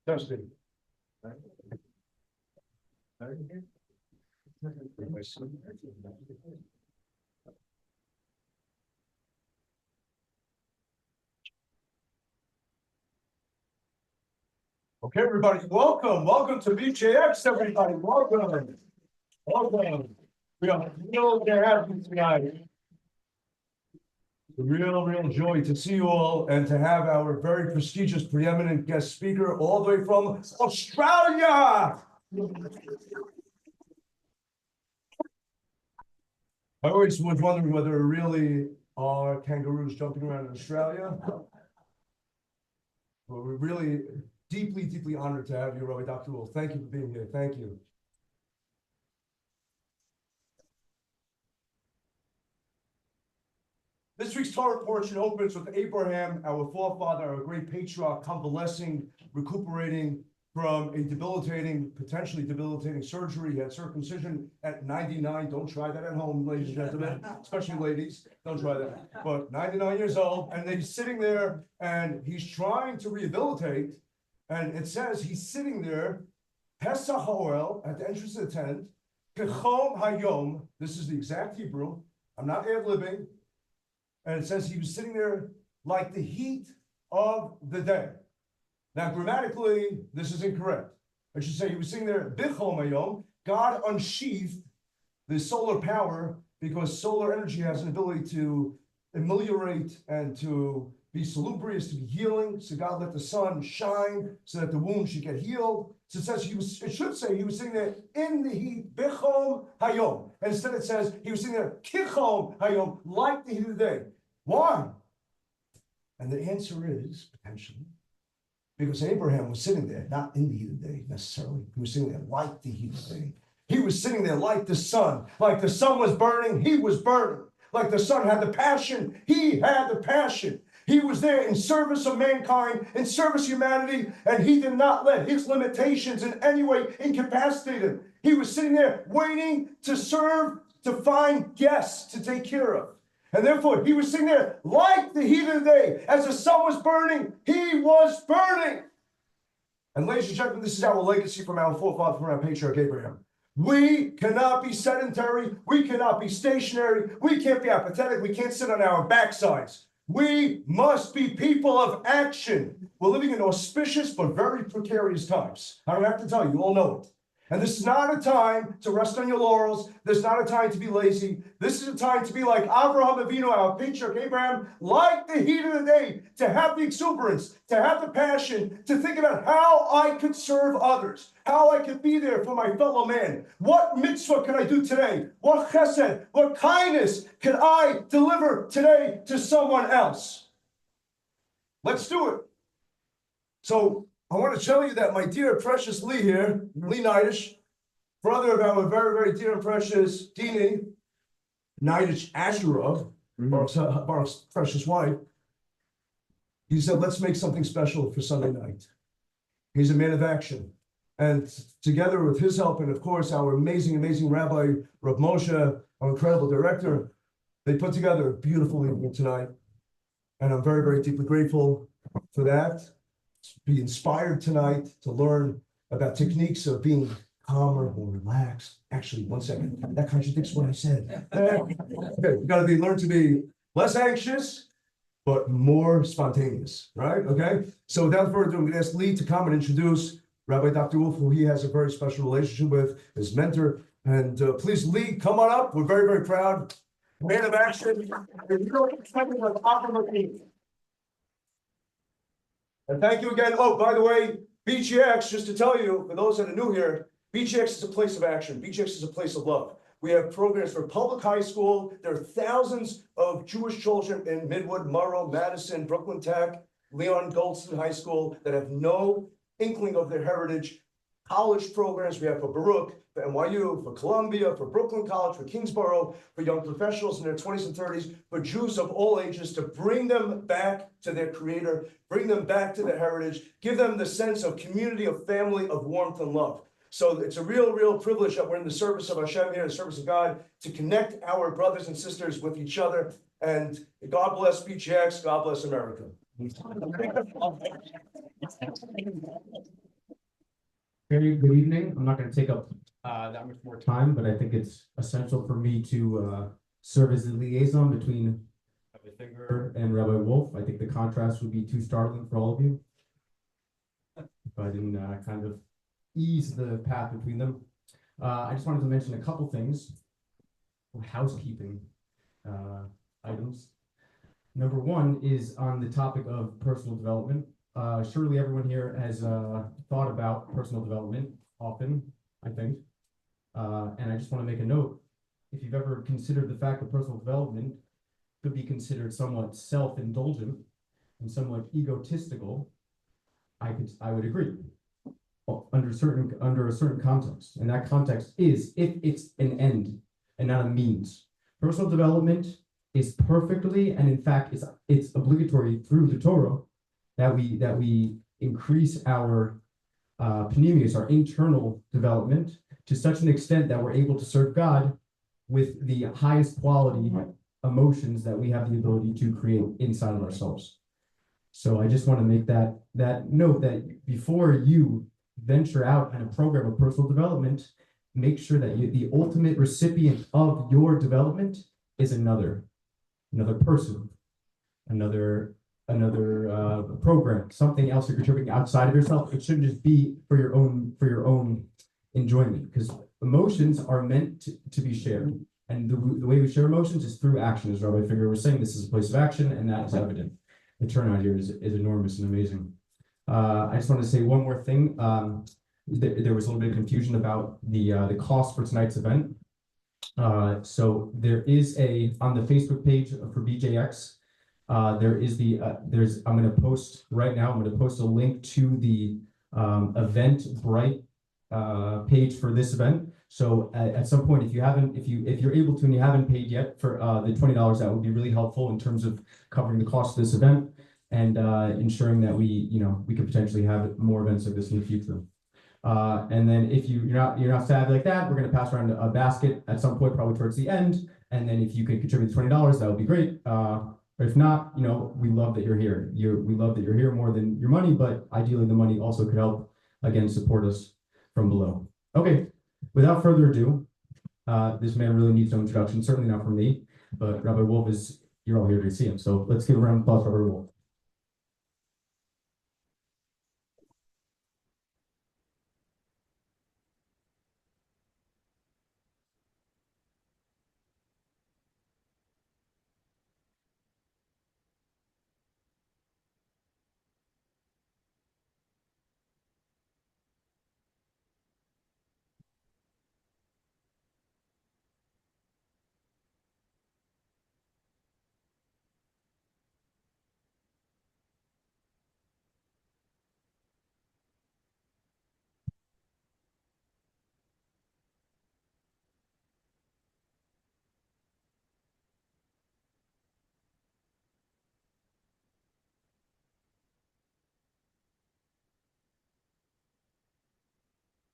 Testing. Okay, everybody, welcome to BJX, everybody, welcome. We are thrilled to have you tonight. It's a real joy to see you all and to have our very prestigious, preeminent guest speaker all the way from Australia. I always was wondering whether there really are kangaroos jumping around in Australia. Well, we're really deeply honored to have you, Rabbi Dr. Wolf. Thank you for being here. Thank you. This week's Torah portion opens with Abraham, our forefather, our great patriarch, convalescing, recuperating from a potentially debilitating surgery. He had circumcision at 99. Don't try that at home, ladies and gentlemen, especially ladies. Don't try that. But 99 years old, and he's sitting there, and he's trying to rehabilitate. And it says he's sitting there, Pesach Ha'oel, at the entrance of the tent, Kechom Hayom. This is the exact Hebrew. I'm not ad-libbing. And it says he was sitting there like the heat of the day. Now, grammatically, this is incorrect. I should say he was sitting there, Bichom Hayom. God unsheathed the solar power because solar energy has an ability to ameliorate and to be salubrious, to be healing. So God let the sun shine so that the wound should get healed. So it says it should say he was sitting there in the heat, Bichom Hayom. And instead it says he was sitting there, Kichom Hayom, like the heat of the day. Why? And the answer is, potentially, because Abraham was sitting there, not in the heat of the day necessarily. He was sitting there like the heat of the day. He was sitting there like the sun. Like the sun was burning, he was burning. Like the sun had the passion, he had the passion. He was there in service of mankind, in service of humanity, and he did not let his limitations in any way incapacitate him. He was sitting there waiting to serve, to find guests to take care of. And therefore, he was sitting there like the heat of the day. As the sun was burning, he was burning. And ladies and gentlemen, this is our legacy from our forefather, from our patriarch Abraham. We cannot be sedentary. We cannot be stationary. We can't be apathetic. We can't sit on our backsides. We must be people of action. We're living in auspicious but very precarious times. I don't have to tell you, you all know it. And this is not a time to rest on your laurels. This is not a time to be lazy. This is a time to be like Avraham Avinu, our patriarch Abraham, like the heat of the day, to have the exuberance, to have the passion, to think about how I could serve others, how I could be there for my fellow man. What mitzvah can I do today? What chesed, what kindness can I deliver today to someone else? Let's do it. So I want to tell you that my dear precious Lee here, Lee Neidish, brother of our very dear and precious Dini, Neidish Asherov, Baruch's precious wife, he said, let's make something special for Sunday night. He's a man of action. And together with his help, and of course, our amazing Rabbi, Rav Moshe, our incredible director, they put together a beautiful evening tonight. And I'm very deeply grateful for that. Be inspired tonight to learn about techniques of being calmer, more relaxed. Actually, one second, that contradicts what I said. Okay, we got to learn to be less anxious, but more spontaneous, right? Okay, so without further ado, I'm going to ask Lee to come and introduce Rabbi Dr. Wolf, who he has a very special relationship with, his mentor. And please, Lee, come on up. We're very proud. Man of action. And thank you again. Oh, by the way, BJX, just to tell you, for those that are new here, BJX is a place of action. BJX is a place of love. We have programs for public high school. There are thousands of Jewish children in Midwood, Murrow, Madison, Brooklyn Tech, Leon Goldston High School that have no inkling of their heritage. college programs. We have for Baruch, for NYU, for Columbia, for Brooklyn College, for Kingsborough, for young professionals in their 20s and 30s, for Jews of all ages, to bring them back to their creator, bring them back to their heritage, give them the sense of community, of family, of warmth and love. So it's a real privilege that we're in the service of Hashem here, the service of God, to connect our brothers and sisters with each other. And God bless BJX, God bless America. Very good evening. I'm not going to take up that much more time, but I think it's essential for me to serve as the liaison between Rabbi Finger and Rabbi Wolf. I think the contrast would be too startling for all of you if I didn't kind of ease the path between them. I just wanted to mention a couple things, housekeeping items. Number one is on the topic of personal development. Surely everyone here has thought about personal development often, I think. And I just want to make a note. If you've ever considered the fact that personal development could be considered somewhat self-indulgent and somewhat egotistical, I would agree. Under a certain context. And that context is if it's an end and not a means. Personal development is perfectly, and in fact it's obligatory through the Torah that we increase our panemius, our internal development, to such an extent that we're able to serve God with the highest quality emotions that we have the ability to create inside of ourselves. So I just want to make that note that before you venture out on a program of personal development, make sure that the ultimate recipient of your development is another person, another program, something else you're contributing outside of yourself. It shouldn't just be for your own enjoyment, because emotions are meant to be shared, and the way we share emotions is through action. As Rabbi Finger was saying, this is a place of action, and that is evident. The turnout here is enormous and amazing. I just want to say one more thing. There was a little bit of confusion about the cost for tonight's event. So there is on the Facebook page for BJX, I'm going to post right now. I'm going to post a link to the Eventbrite page for this event. So at some point, if you're able to and you haven't paid yet for the $20, that would be really helpful in terms of covering the cost of this event and ensuring that we could potentially have more events like this in the future. And then if you're not savvy like that, we're going to pass around a basket at some point, probably towards the end. And then if you could contribute $20, that would be great. But if not, we love that you're here. We love that you're here more than your money, but ideally the money also could help, again, support us from below. Okay, without further ado, this man really needs no introduction, certainly not from me, but Rabbi Wolf you're all here to see him. So let's give a round of applause for Rabbi Wolf.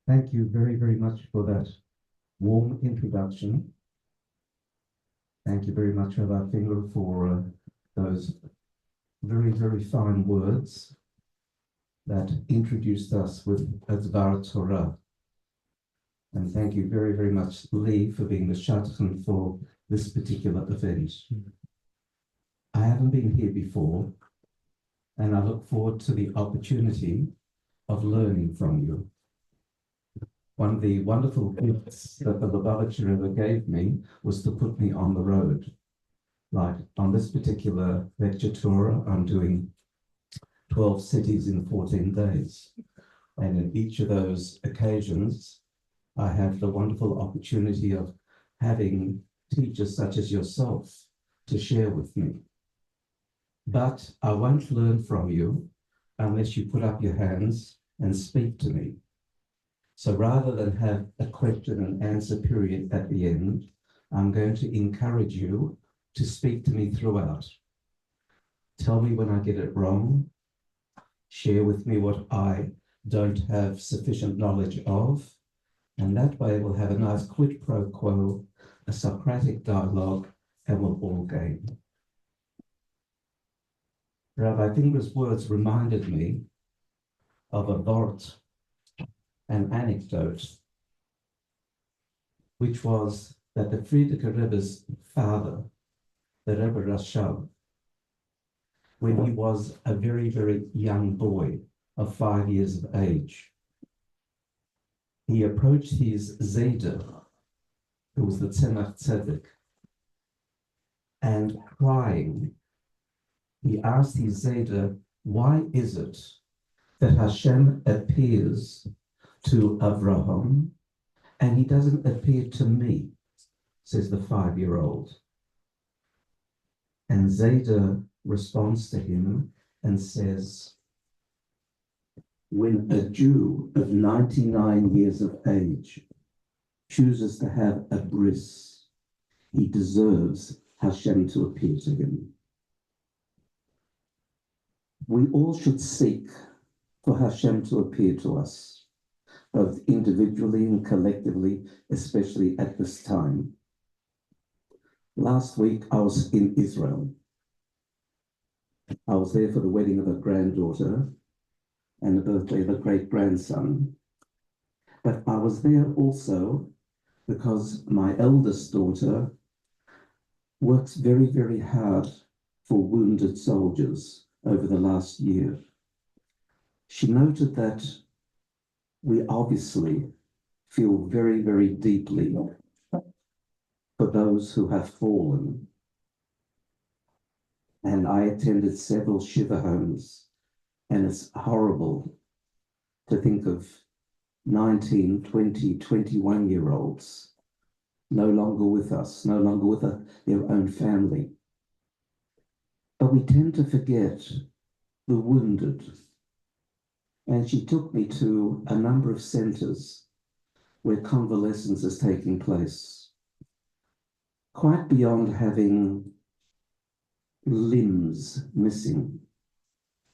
Thank you very, very much for that warm introduction. Thank you very much, Rabbi Finger, for those very, very fine words that introduced us with Advar Torah. And thank you very, very much, Lee, for being the shadchan for this particular event. I haven't been here before, and I look forward to the opportunity of learning from you. One of the wonderful gifts that the Lubavitcher Rebbe gave me was to put me on the road. Like on this particular lecture tour, I'm doing 12 cities in 14 days. And in each of those occasions, I have the wonderful opportunity of having teachers such as yourself to share with me. But I won't learn from you unless you put up your hands and speak to me. So rather than have a question and answer period at the end, I'm going to encourage you to speak to me throughout. Tell me when I get it wrong. Share with me what I don't have sufficient knowledge of. And that way we'll have a nice quid pro quo, a Socratic dialogue, and we'll all gain. Rabbi Finger's words reminded me of a vort, an anecdote, which was that the Frierdiker Rebbe's father, the Rebbe Rashab, when he was a very, very young boy of 5 years of age, he approached his Zayder, who was the Tzemach Tzedek, and crying, he asked his Zayder, why is it that Hashem appears to Avraham and he doesn't appear to me, says the 5-year-old. And Zayder responds to him and says, when a Jew of 99 years of age chooses to have a bris, he deserves Hashem to appear to him. We all should seek for Hashem to appear to us, both individually and collectively, especially at this time. Last week, I was in Israel. I was there for the wedding of a granddaughter and the birthday of a great-grandson. But I was there also because my eldest daughter works very, very hard for wounded soldiers over the last year. She noted that we obviously feel very, very deeply for those who have fallen. And I attended several Shiva homes, and it's horrible to think of 19, 20, 21-year-olds no longer with us, no longer with their own family. But we tend to forget the wounded. And she took me to a number of centers where convalescence is taking place, quite beyond having limbs missing,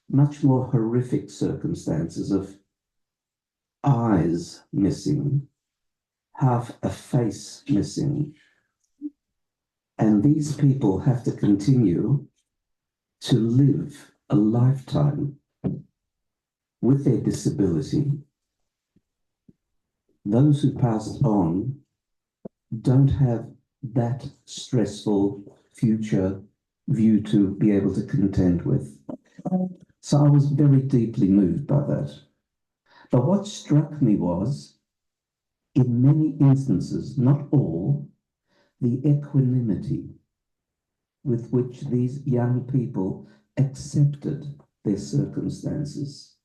much more horrific circumstances of eyes missing, half a face missing. And these people have to continue to live a lifetime with their disability. Those who passed on don't have that stressful future view to be able to contend with. So I was very deeply moved by that. But what struck me was, in many instances, not all, the equanimity with which these young people accepted their circumstances.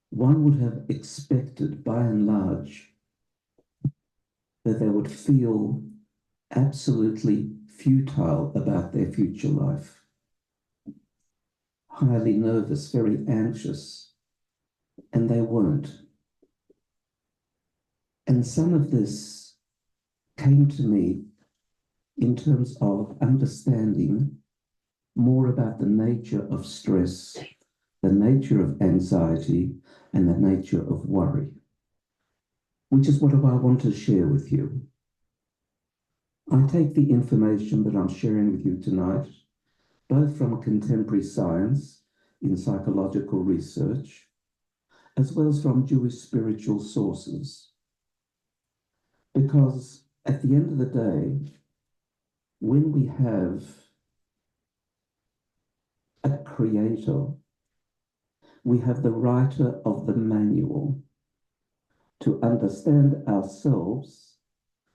One would have expected, by and large, that they would feel absolutely futile about their future life, highly nervous, very anxious, and they weren't. And some of this came to me in terms of understanding more about the nature of stress, the nature of anxiety, and the nature of worry, which is what I want to share with you. I take the information that I'm sharing with you tonight, both from contemporary science in psychological research, as well as from Jewish spiritual sources. Because at the end of the day, when we have a creator, we have the writer of the manual. To understand ourselves,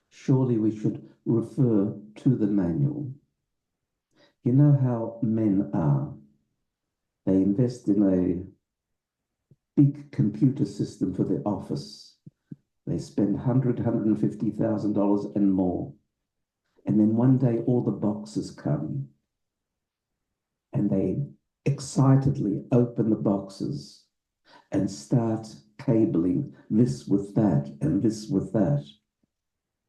surely we should refer to the manual. You know how men are. They invest in a big computer system for their office. They spend $100,000, $150,000 and more. And then one day all the boxes come and they excitedly open the boxes and start cabling this with that and this with that,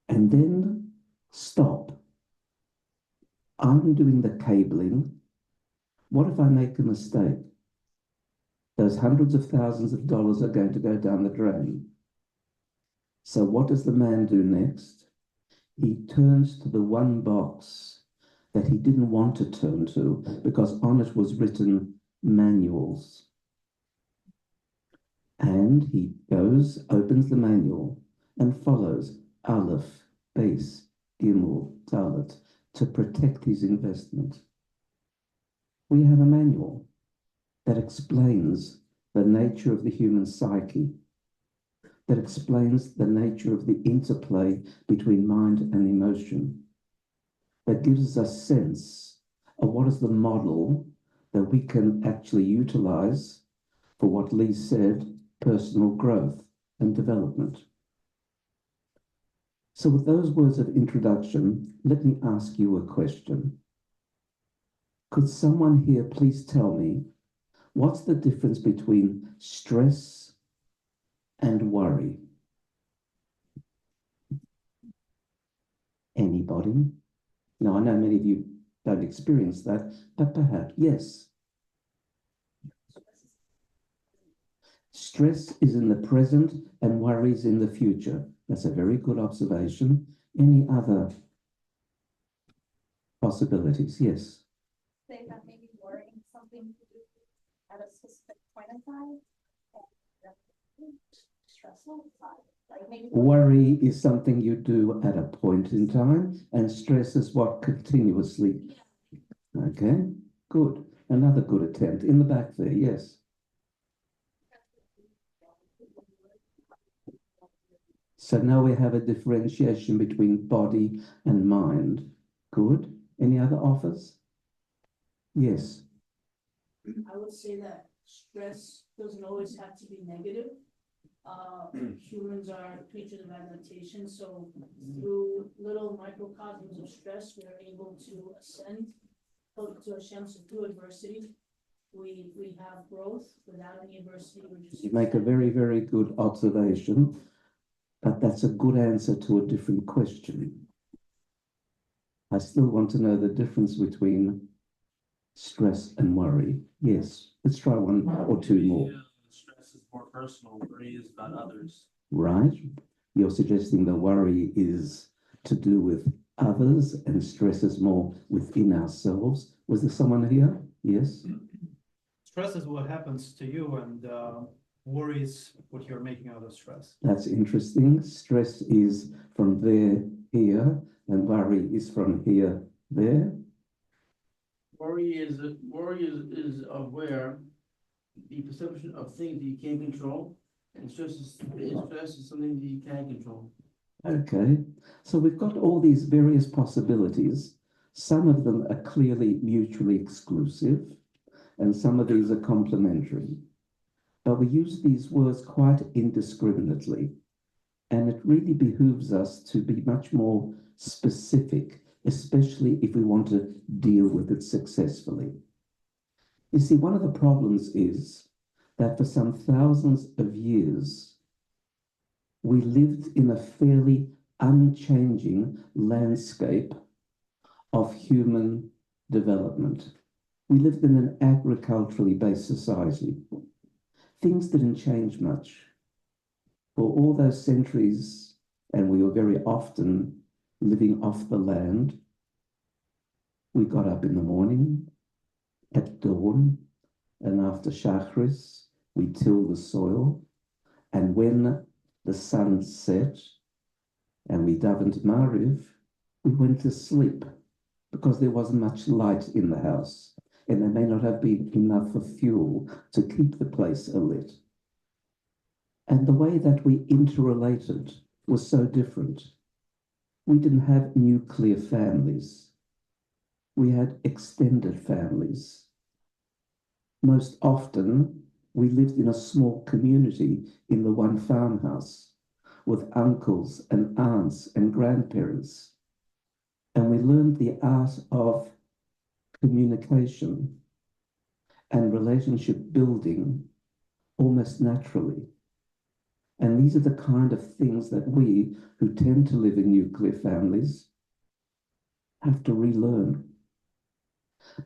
and then stop. I'm doing the cabling. What if I make a mistake? Those hundreds of thousands of dollars are going to go down the drain. So what does the man do next? He turns to the one box that he didn't want to turn to because on it was written manuals. And he goes, opens the manual and follows Aleph, Beis, Gimel, Dalet to protect his investment. We have a manual that explains the nature of the human psyche, that explains the nature of the interplay between mind and emotion, that gives us a sense of what is the model that we can actually utilize for what Lee said, personal growth and development. So with those words of introduction, let me ask you a question. Could someone here please tell me what's the difference between stress and worry? Anybody? Now, I know many of you don't experience that, but perhaps, yes. Stress is in the present and worry is in the future. That's a very good observation. Any other possibilities? Yes. Say that maybe worrying something to do at a specific point in time, and stressful side. Like maybe Worry is something you do at a point in time, and stress is what continuously. Okay, good. Another good attempt. In the back there, yes. So now we have a differentiation between body and mind. Good. Any other offers? Yes. I would say that stress doesn't always have to be negative. Humans are creatures of adaptation, so through little microcosms of stress, we're able to ascend to Hashem. So through adversity, we have growth. Without any adversity, we're just. You make a very, very good observation, but that's a good answer to a different question. I still want to know the difference between stress and worry. Yes, let's try one or two more. Stress is more personal, worry is about others. Right? You're suggesting the worry is to do with others and stress is more within ourselves. Was there someone here? Yes? Stress is what happens to you, and worry is what you're making out of stress. That's interesting. Stress is from there, here, and worry is from here, there. Worry is aware, the perception of things that you can't control, and stress is something that you can control. Okay, so we've got all these various possibilities. Some of them are clearly mutually exclusive, and some of these are complementary. But we use these words quite indiscriminately, and it really behooves us to be much more specific, especially if we want to deal with it successfully. You see, one of the problems is that for some thousands of years, we lived in a fairly unchanging landscape of human development. We lived in an agriculturally based society. Things didn't change much. For all those centuries, and we were very often living off the land, we got up in the morning, at dawn, and after Shachris, we tilled the soil, and when the sun set and we davened Mariv, we went to sleep because there wasn't much light in the house and there may not have been enough of fuel to keep the place alit. And the way that we interrelated was so different. We didn't have nuclear families. We had extended families. Most often, we lived in a small community in the one farmhouse with uncles and aunts and grandparents. And we learned the art of communication and relationship building almost naturally. And these are the kind of things that we, who tend to live in nuclear families, have to relearn.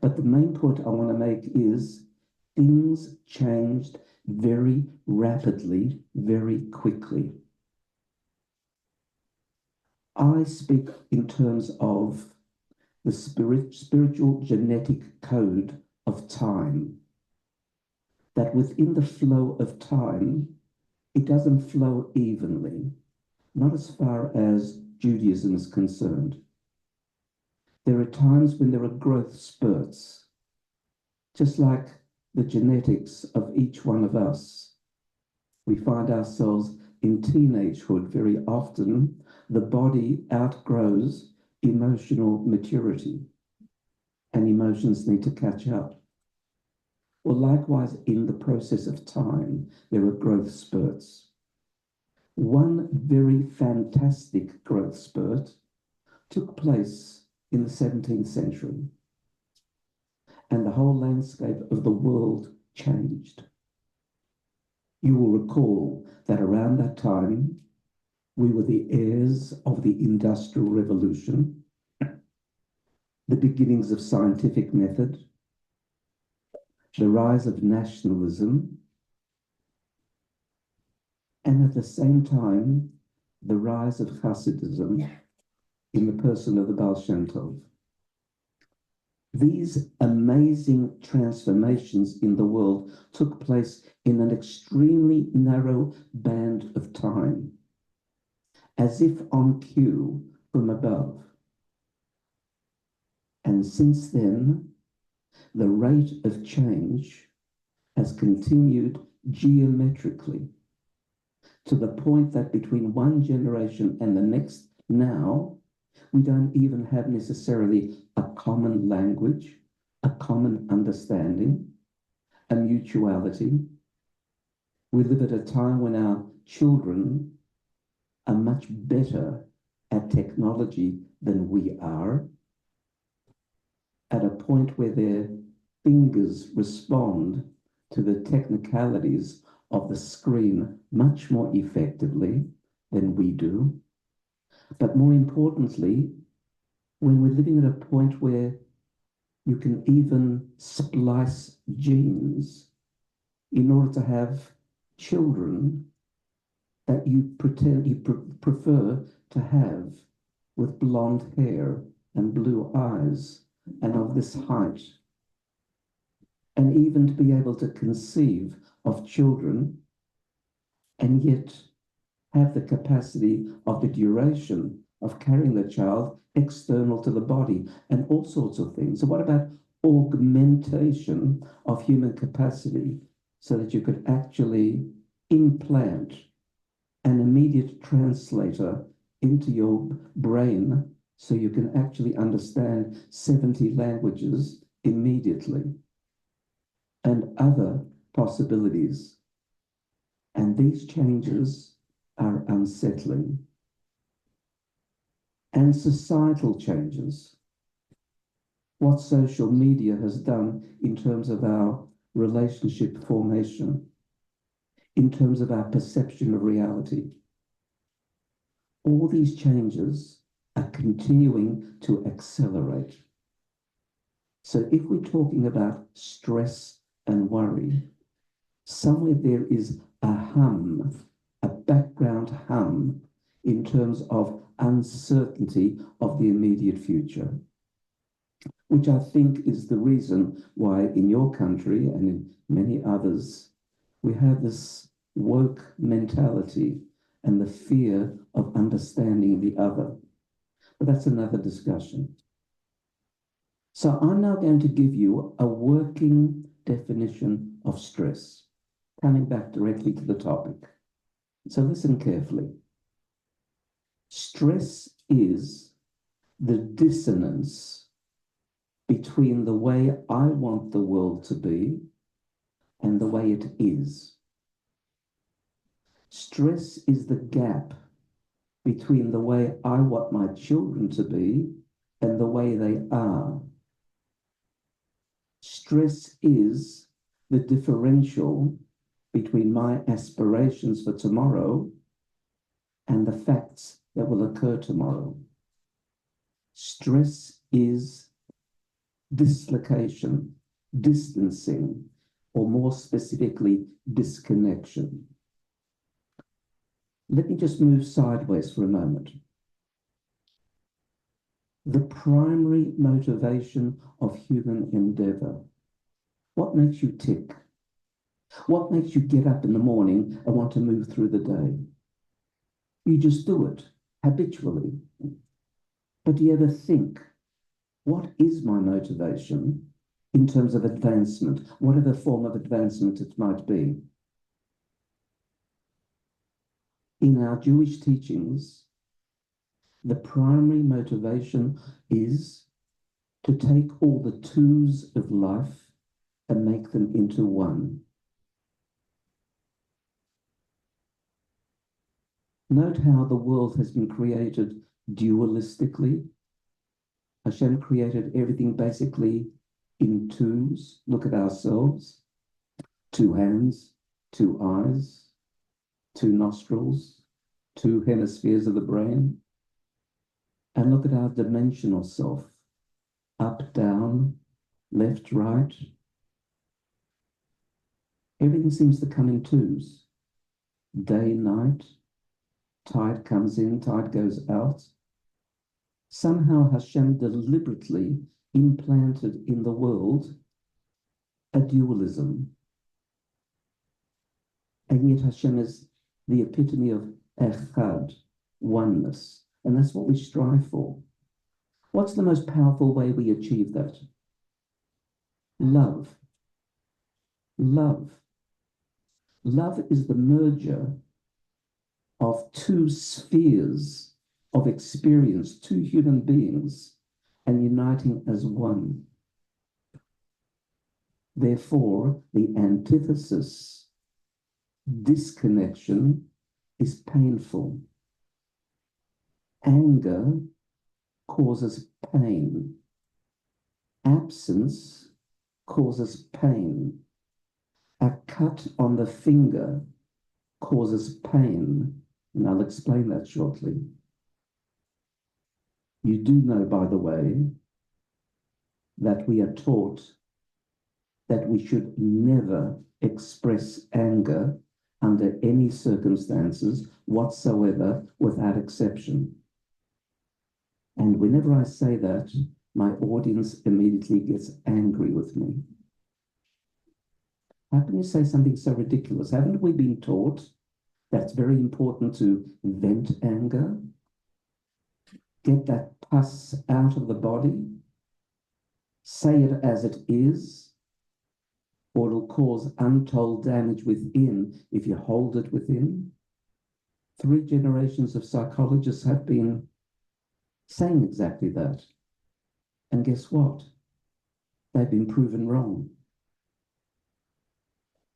But the main point I want to make is things changed very rapidly, very quickly. I speak in terms of the spiritual genetic code of time, that within the flow of time, it doesn't flow evenly, not as far as Judaism is concerned. There are times when there are growth spurts, just like the genetics of each one of us. We find ourselves in teenagehood very often. The body outgrows emotional maturity, and emotions need to catch up. Well, likewise, in the process of time, there are growth spurts. One very fantastic growth spurt took place in the 17th century, and the whole landscape of the world changed. You will recall that around that time, we were the heirs of the Industrial Revolution, the beginnings of scientific method, the rise of nationalism, and at the same time, the rise of Hasidism in the person of the Baal Shem Tov. These amazing transformations in the world took place in an extremely narrow band of time, as if on cue from above. And since then, the rate of change has continued geometrically to the point that between one generation and the next now, we don't even have necessarily a common language, a common understanding, a mutuality. We live at a time when our children are much better at technology than we are, at a point where their fingers respond to the technicalities of the screen much more effectively than we do. But more importantly, when we're living at a point where you can even splice genes in order to have children that you prefer to have with blonde hair and blue eyes and of this height, and even to be able to conceive of children and yet have the capacity of the duration of carrying the child external to the body and all sorts of things. So what about augmentation of human capacity so that you could actually implant an immediate translator into your brain so you can actually understand 70 languages immediately, and other possibilities. And these changes are unsettling. And societal changes. What social media has done in terms of our relationship formation, in terms of our perception of reality. All these changes are continuing to accelerate. So if we're talking about stress and worry, somewhere there is a hum, a background hum in terms of uncertainty of the immediate future, which I think is the reason why in your country and in many others, we have this woke mentality and the fear of understanding the other. But that's another discussion. So I'm now going to give you a working definition of stress, coming back directly to the topic. So listen carefully. Stress is the dissonance between the way I want the world to be and the way it is. Stress is the gap between the way I want my children to be and the way they are. Stress is the differential between my aspirations for tomorrow and the facts that will occur tomorrow. Stress is dislocation, distancing, or more specifically, disconnection. Let me just move sideways for a moment. The primary motivation of human endeavor. What makes you tick? What makes you get up in the morning and want to move through the day? You just do it habitually. But do you ever think, what is my motivation in terms of advancement, whatever form of advancement it might be? In our Jewish teachings, the primary motivation is to take all the twos of life and make them into one. Note how the world has been created dualistically. Hashem created everything basically in twos. Look at ourselves. 2 hands, 2 eyes, 2 nostrils, 2 hemispheres of the brain. And look at our dimensional self. Up, down, left, right. Everything seems to come in twos. Day, night. Tide comes in, tide goes out. Somehow Hashem deliberately implanted in the world a dualism. And yet Hashem is the epitome of echad, oneness. And that's what we strive for. What's the most powerful way we achieve that? Love. Love. Love is the merger of 2 spheres of experience, 2 human beings, and uniting as one. Therefore, the antithesis, disconnection, is painful. Anger causes pain. Absence causes pain. A cut on the finger causes pain, and I'll explain that shortly. You do know, by the way, that we are taught that we should never express anger under any circumstances whatsoever without exception. And whenever I say that, my audience immediately gets angry with me. How can you say something so ridiculous? Haven't we been taught that it's very important to vent anger? Get that pus out of the body? Say it as it is, or it'll cause untold damage within if you hold it within. 3 generations of psychologists have been saying exactly that. And guess what? They've been proven wrong.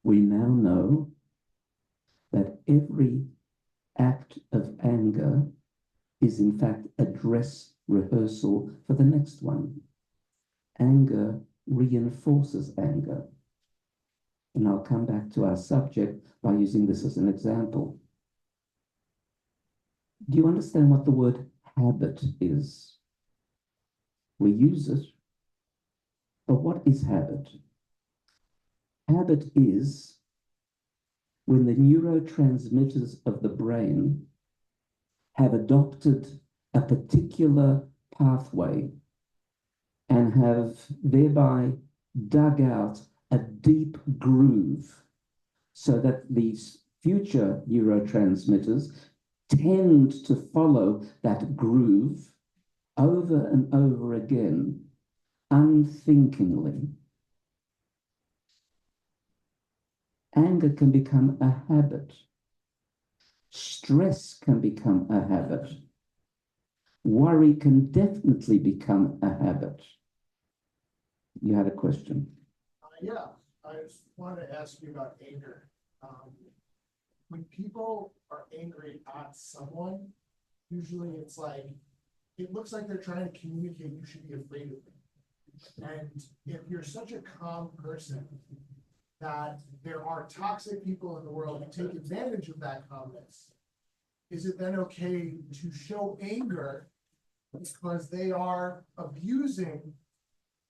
We now know that every act of anger is in fact a dress rehearsal for the next one. Anger reinforces anger. And I'll come back to our subject by using this as an example. Do you understand what the word habit is? We use it, but what is habit? Habit is when the neurotransmitters of the brain have adopted a particular pathway and have thereby dug out a deep groove so that these future neurotransmitters tend to follow that groove over and over again, unthinkingly. Anger can become a habit. Stress can become a habit. Worry can definitely become a habit. You had a question? Yeah, I just wanted to ask you about anger. When people are angry at someone, usually it's like, it looks like they're trying to communicate you should be afraid of them. And if you're such a calm person, that there are toxic people in the world who take advantage of that calmness, is it then okay to show anger because they are abusing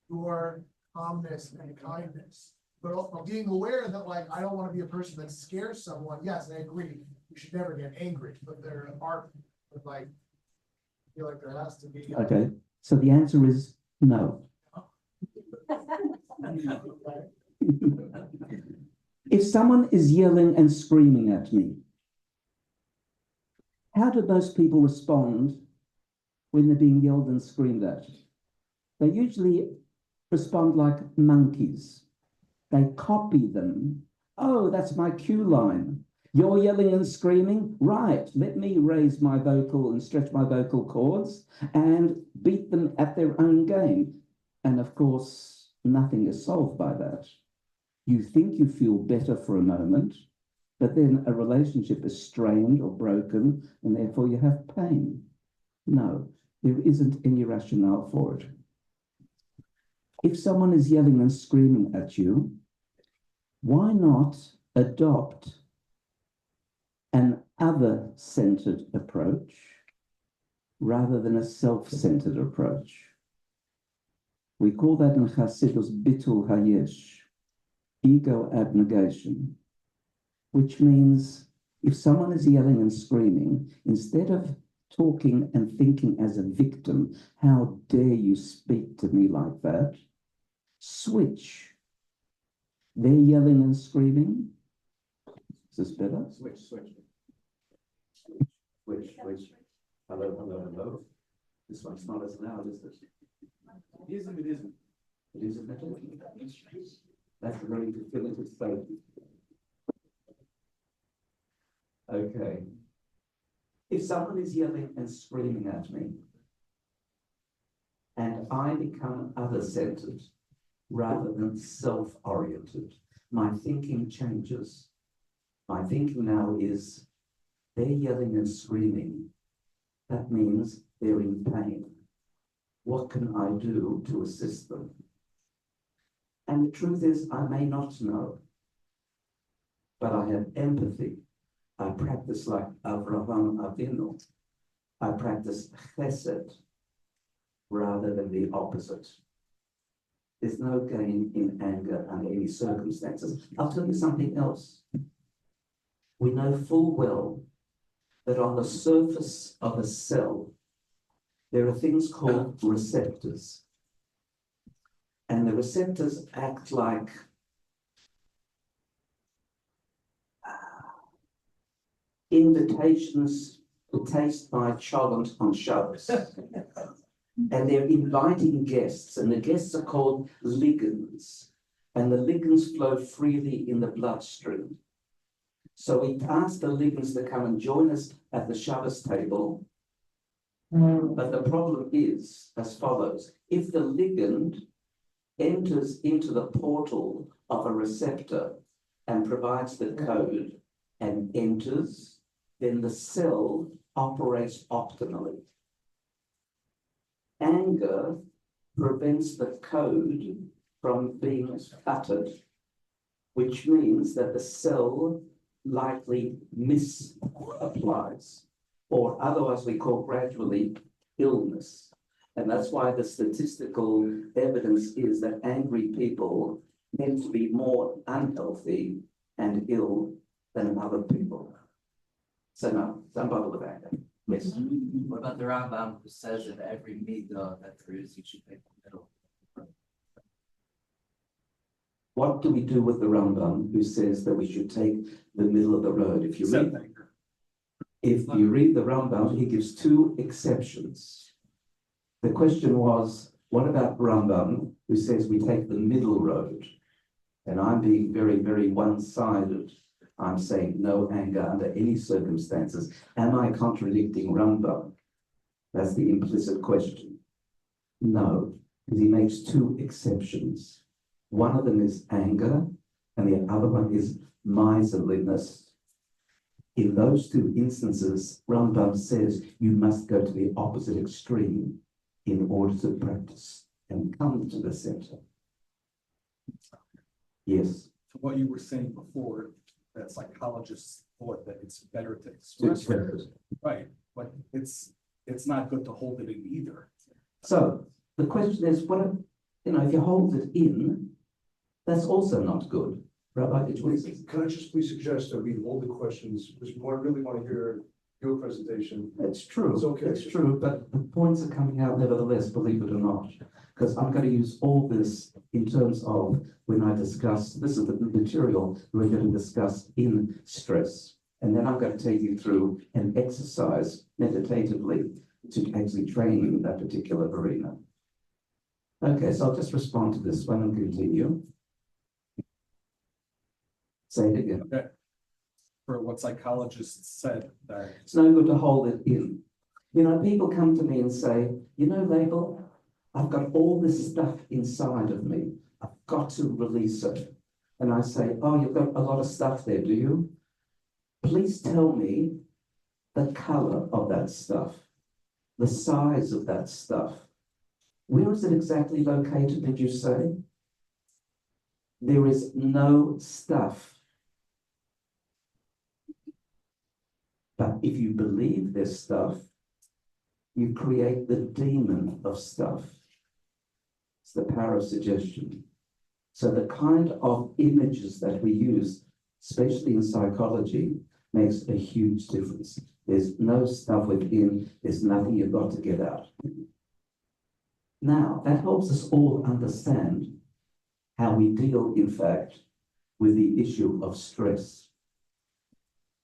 your calmness and kindness? But being aware that, like, I don't want to be a person that scares someone. Yes, I agree. You should never get angry, but there are, like, I feel like there has to be. Okay, so the answer is no. If someone is yelling and screaming at me, how do most people respond when they're being yelled and screamed at? They usually respond like monkeys. They copy them. Oh, that's my cue line. You're yelling and screaming? Right, let me raise my vocal and stretch my vocal cords and beat them at their own game. And of course, nothing is solved by that. You think you feel better for a moment, but then a relationship is strained or broken, and therefore you have pain. No, there isn't any rationale for it. If someone is yelling and screaming at you, why not adopt an other-centered approach rather than a self-centered approach? We call that in Hasidus bitul hayesh, ego abnegation, which means if someone is yelling and screaming, instead of talking and thinking as a victim, how dare you speak to me like that? Switch. They're yelling and screaming. Is this better? Switch. Hello, hello, hello. This one's not as loud, is it? It isn't. It isn't. That's a very definitive statement. Okay. If someone is yelling and screaming at me, and I become other-centered rather than self-oriented, my thinking changes. My thinking now is, they're yelling and screaming. That means they're in pain. What can I do to assist them? And the truth is, I may not know, but I have empathy. I practice like Avraham Avinu. I practice chesed rather than the opposite. There's no gain in anger under any circumstances. I'll tell you something else. We know full well that on the surface of a cell, there are things called receptors. And the receptors act like invitations to taste my cholent on Shabbos. And they're inviting guests, and the guests are called ligands. And the ligands flow freely in the bloodstream. So we ask the ligands to come and join us at the Shabbos table. But the problem is as follows. If the ligand enters into the portal of a receptor and provides the code and enters, then the cell operates optimally. Anger prevents the code from being uttered, which means that the cell likely misapplies, or otherwise we call gradually illness. And that's why the statistical evidence is that angry people tend to be more unhealthy and ill than other people. So no, don't bother with anger. Yes. What about the Rambam who says that every midah that there is, you should take the middle? What do we do with the Rambam who says that we should take the middle of the road? If you read the Rambam, he gives two exceptions. The question was, what about Rambam who says we take the middle road? And I'm being very, very one-sided. I'm saying no anger under any circumstances. Am I contradicting Rambam? That's the implicit question. No, because he makes two exceptions. One of them is anger, and the other one is miserliness. In those two instances, Rambam says you must go to the opposite extreme in order to practice and come to the center. Yes. what you were saying before, that psychologists thought that it's better to express it. Right, but it's not good to hold it in either. So the question is, what, if you hold it in, that's also not good. Rabbi, did you want to say? Can I just please suggest that we hold the questions, because we really want to hear your presentation. It's true. It's okay. It's true, but the points are coming out nevertheless, believe it or not. Because I'm going to use all this in terms of when I discuss, this is the material we're going to discuss in stress. And then I'm going to take you through an exercise meditatively to actually train you in that particular arena. Okay, so I'll just respond to this one and continue. Say it again. Okay. For what psychologists said that It's no good to hold it in. People come to me and say, Laibl, I've got all this stuff inside of me. I've got to release it. And I say, oh, you've got a lot of stuff there, do you? Please tell me the color of that stuff, the size of that stuff. Where is it exactly located, did you say? There is no stuff. But if you believe there's stuff, you create the demon of stuff. It's the power of suggestion. So the kind of images that we use, especially in psychology, makes a huge difference. There's no stuff within, there's nothing you've got to get out. Now, that helps us all understand how we deal, in fact, with the issue of stress.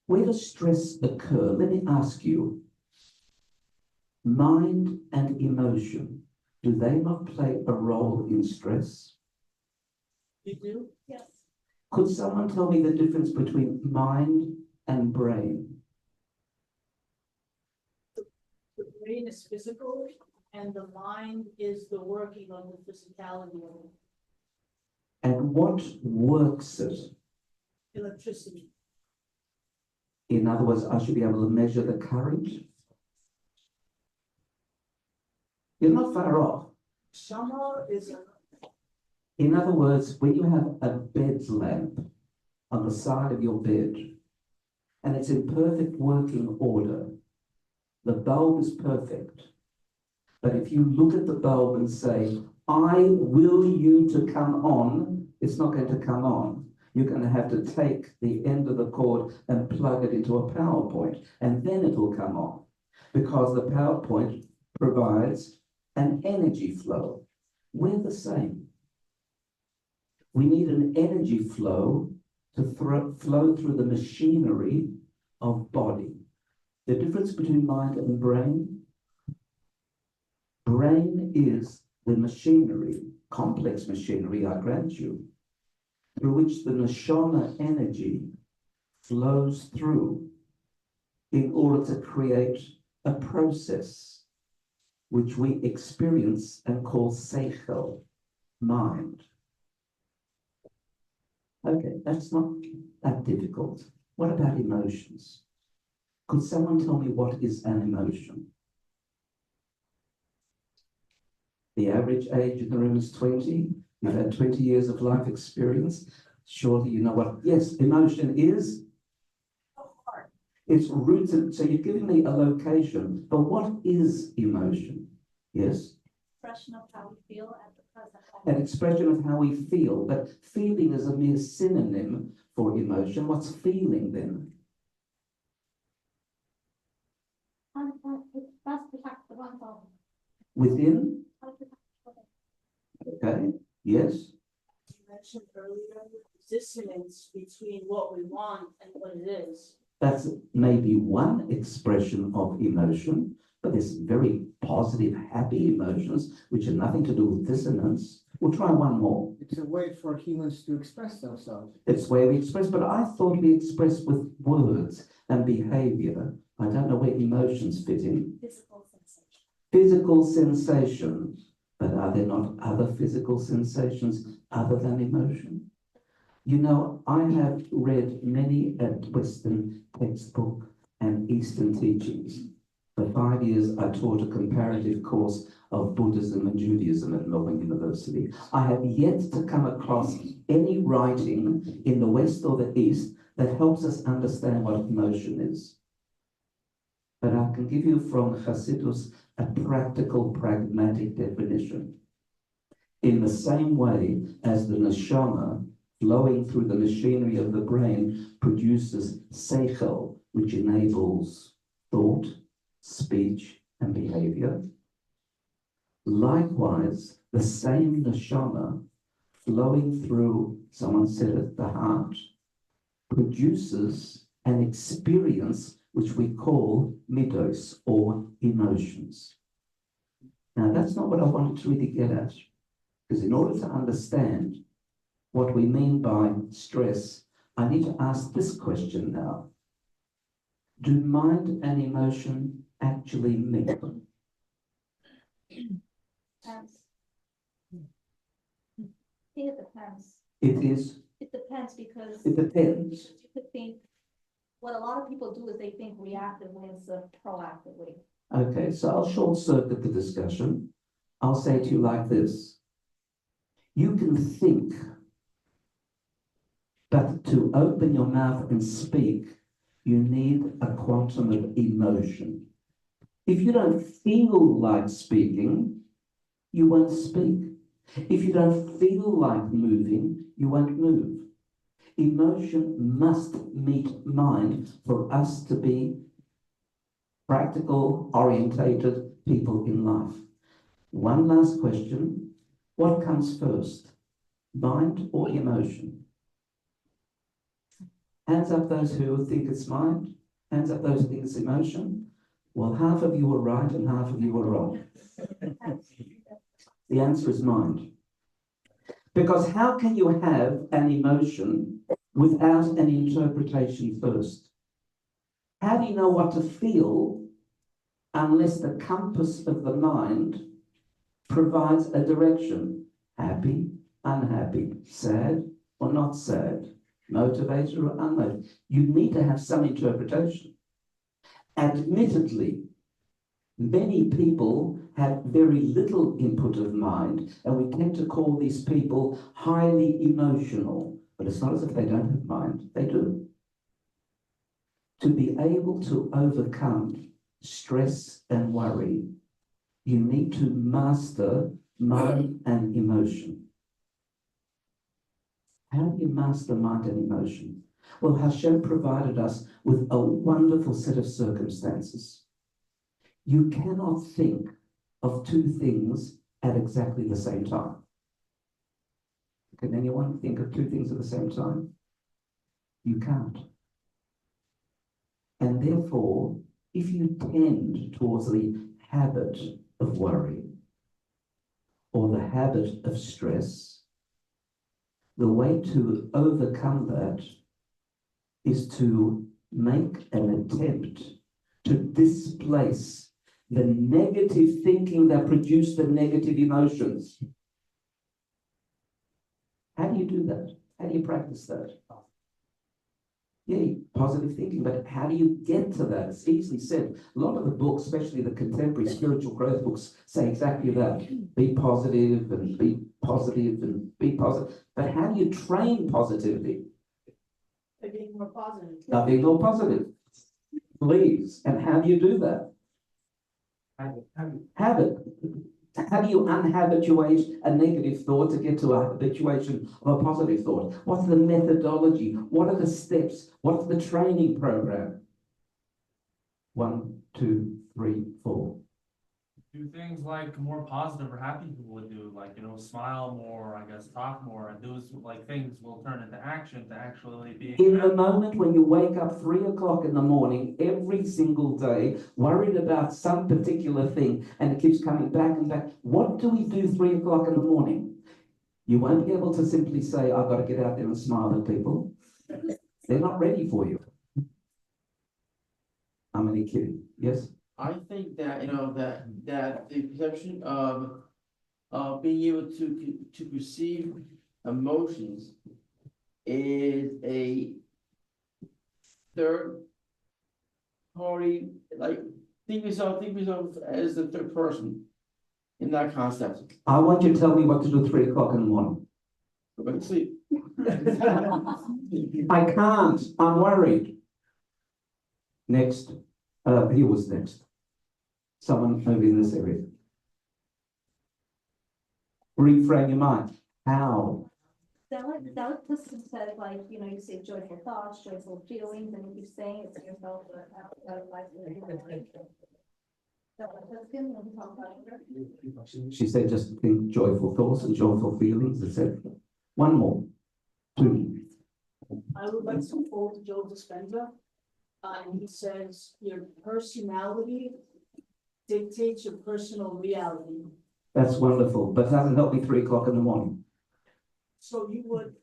Where does stress occur? Let me ask you, mind and emotion, do they not play a role in stress? You do? Yes. Could someone tell me the difference between mind and brain? The brain is physical and the mind is the working of the physicality of it. And what works it? Electricity. In other words, I should be able to measure the current. You're not far off. Shama is a In other words, when you have a bed lamp on the side of your bed, and it's in perfect working order, the bulb is perfect. But if you look at the bulb and say, I will you to come on, it's not going to come on. You're going to have to take the end of the cord and plug it into a PowerPoint, and then it will come on, because the PowerPoint provides an energy flow. We're the same. We need an energy flow to flow through the machinery of body. The difference between mind and brain is the machinery, complex machinery, I grant you, through which the neshama energy flows through in order to create a process which we experience and call seichel, mind. Okay, that's not that difficult. What about emotions? Could someone tell me what is an emotion? The average age in the room is 20. You've had 20 years of life experience. Surely you know what, yes, emotion is. It's rooted, so you're giving me a location, but what is emotion? Yes? Expression of how we feel at the present An moment. expression of how we feel, but feeling is a mere synonym for emotion. What's feeling then? It's best protect the oneself. Within? Okay, yes. you mentioned earlier, dissonance between what we want and what it is. That's maybe one expression of emotion, but there's very positive, happy emotions, which have nothing to do with dissonance. We'll try one more. It's a way for humans to express themselves. It's where we express, but I thought we express with words and behavior. I don't know where emotions fit in. Physical sensation. Physical sensations, but are there not other physical sensations other than emotion? You know, I have read many Western textbook and Eastern teachings, For 5 years, I taught a comparative course of Buddhism and Judaism at Melbourne University. I have yet to come across any writing in the West or the East that helps us understand what emotion is. But I can give you from Hasidus a practical, pragmatic definition. In the same way as the neshama flowing through the machinery of the brain produces seichel, which enables thought, speech, and behavior. Likewise, the same neshama flowing through, someone said it, the heart, produces an experience which we call midos, or emotions. Now, that's not what I wanted to really get at, because in order to understand what we mean by stress, I need to ask this question now. Do mind and emotion actually mix? Depends. I think it depends. It is, It depends because it depends. you could think, what a lot of people do is they think reactively instead of proactively. Okay, so I'll short circuit the discussion. I'll say to you like this. You can think, but to open your mouth and speak, you need a quantum of emotion. If you don't feel like speaking, you won't speak. If you don't feel like moving, you won't move. Emotion must meet mind for us to be practical, orientated people in life. One last question. What comes first, mind or emotion? Hands up those who think it's mind. Hands up those who think it's emotion. Well, half of you are right and half of you are wrong. The answer is mind. Because how can you have an emotion without an interpretation first? How do you know what to feel unless the compass of the mind provides a direction? Happy, unhappy, sad or not sad, motivated or unmotivated. You need to have some interpretation. Admittedly, many people have very little input of mind, and we tend to call these people highly emotional. But it's not as if they don't have mind, they do. To be able to overcome stress and worry, you need to master mind and emotion. How do you master mind and emotion? Well, Hashem provided us with a wonderful set of circumstances. You cannot think of two things at exactly the same time. Can anyone think of two things at the same time? You can't. And therefore, if you tend towards the habit of worry or the habit of stress, the way to overcome that is to make an attempt to displace the negative thinking that produced the negative emotions. How do you do that? How do you practice that? Yeah, positive thinking, but how do you get to that? It's easily said. A lot of the books, especially the contemporary spiritual growth books, say exactly that. Be positive and be positive and be positive. But how do you train positivity? By being more positive. Now, being more positive. Please. And how do you do that? Habit. How do you unhabituate a negative thought to get to a habituation of a positive thought? What's the methodology? What are the steps? What's the training program? 1, 2, 3, 4. Do things like more positive or happy people would do, like, smile more, I guess, talk more, and those like things will turn into action to actually be. In the moment when you wake up 3 o'clock in the morning every single day, worried about some particular thing, and it keeps coming back and back, what do we do 3 o'clock in the morning? You won't be able to simply say, I've got to get out there and smile at people. They're not ready for you. I'm only kidding. Yes? I think that, that the perception of being able to perceive emotions is a third party, like think of yourself as the third person in that concept. I want you to tell me what to do 3 o'clock in the morning. Go back to sleep. I can't, I'm worried. Next, he was next. Someone over in this area. Reframe your mind. How? That person said, like, you know, you say joyful thoughts, joyful feelings, and you keep saying it to yourself, but out of life. That's good, when we talk about anger. She said just think joyful thoughts and joyful feelings, etc. One more. 2. I would like to quote Joe Dispenza. And he says, your personality dictates your personal reality. That's wonderful, but doesn't help me 3 o'clock in the morning. So you would,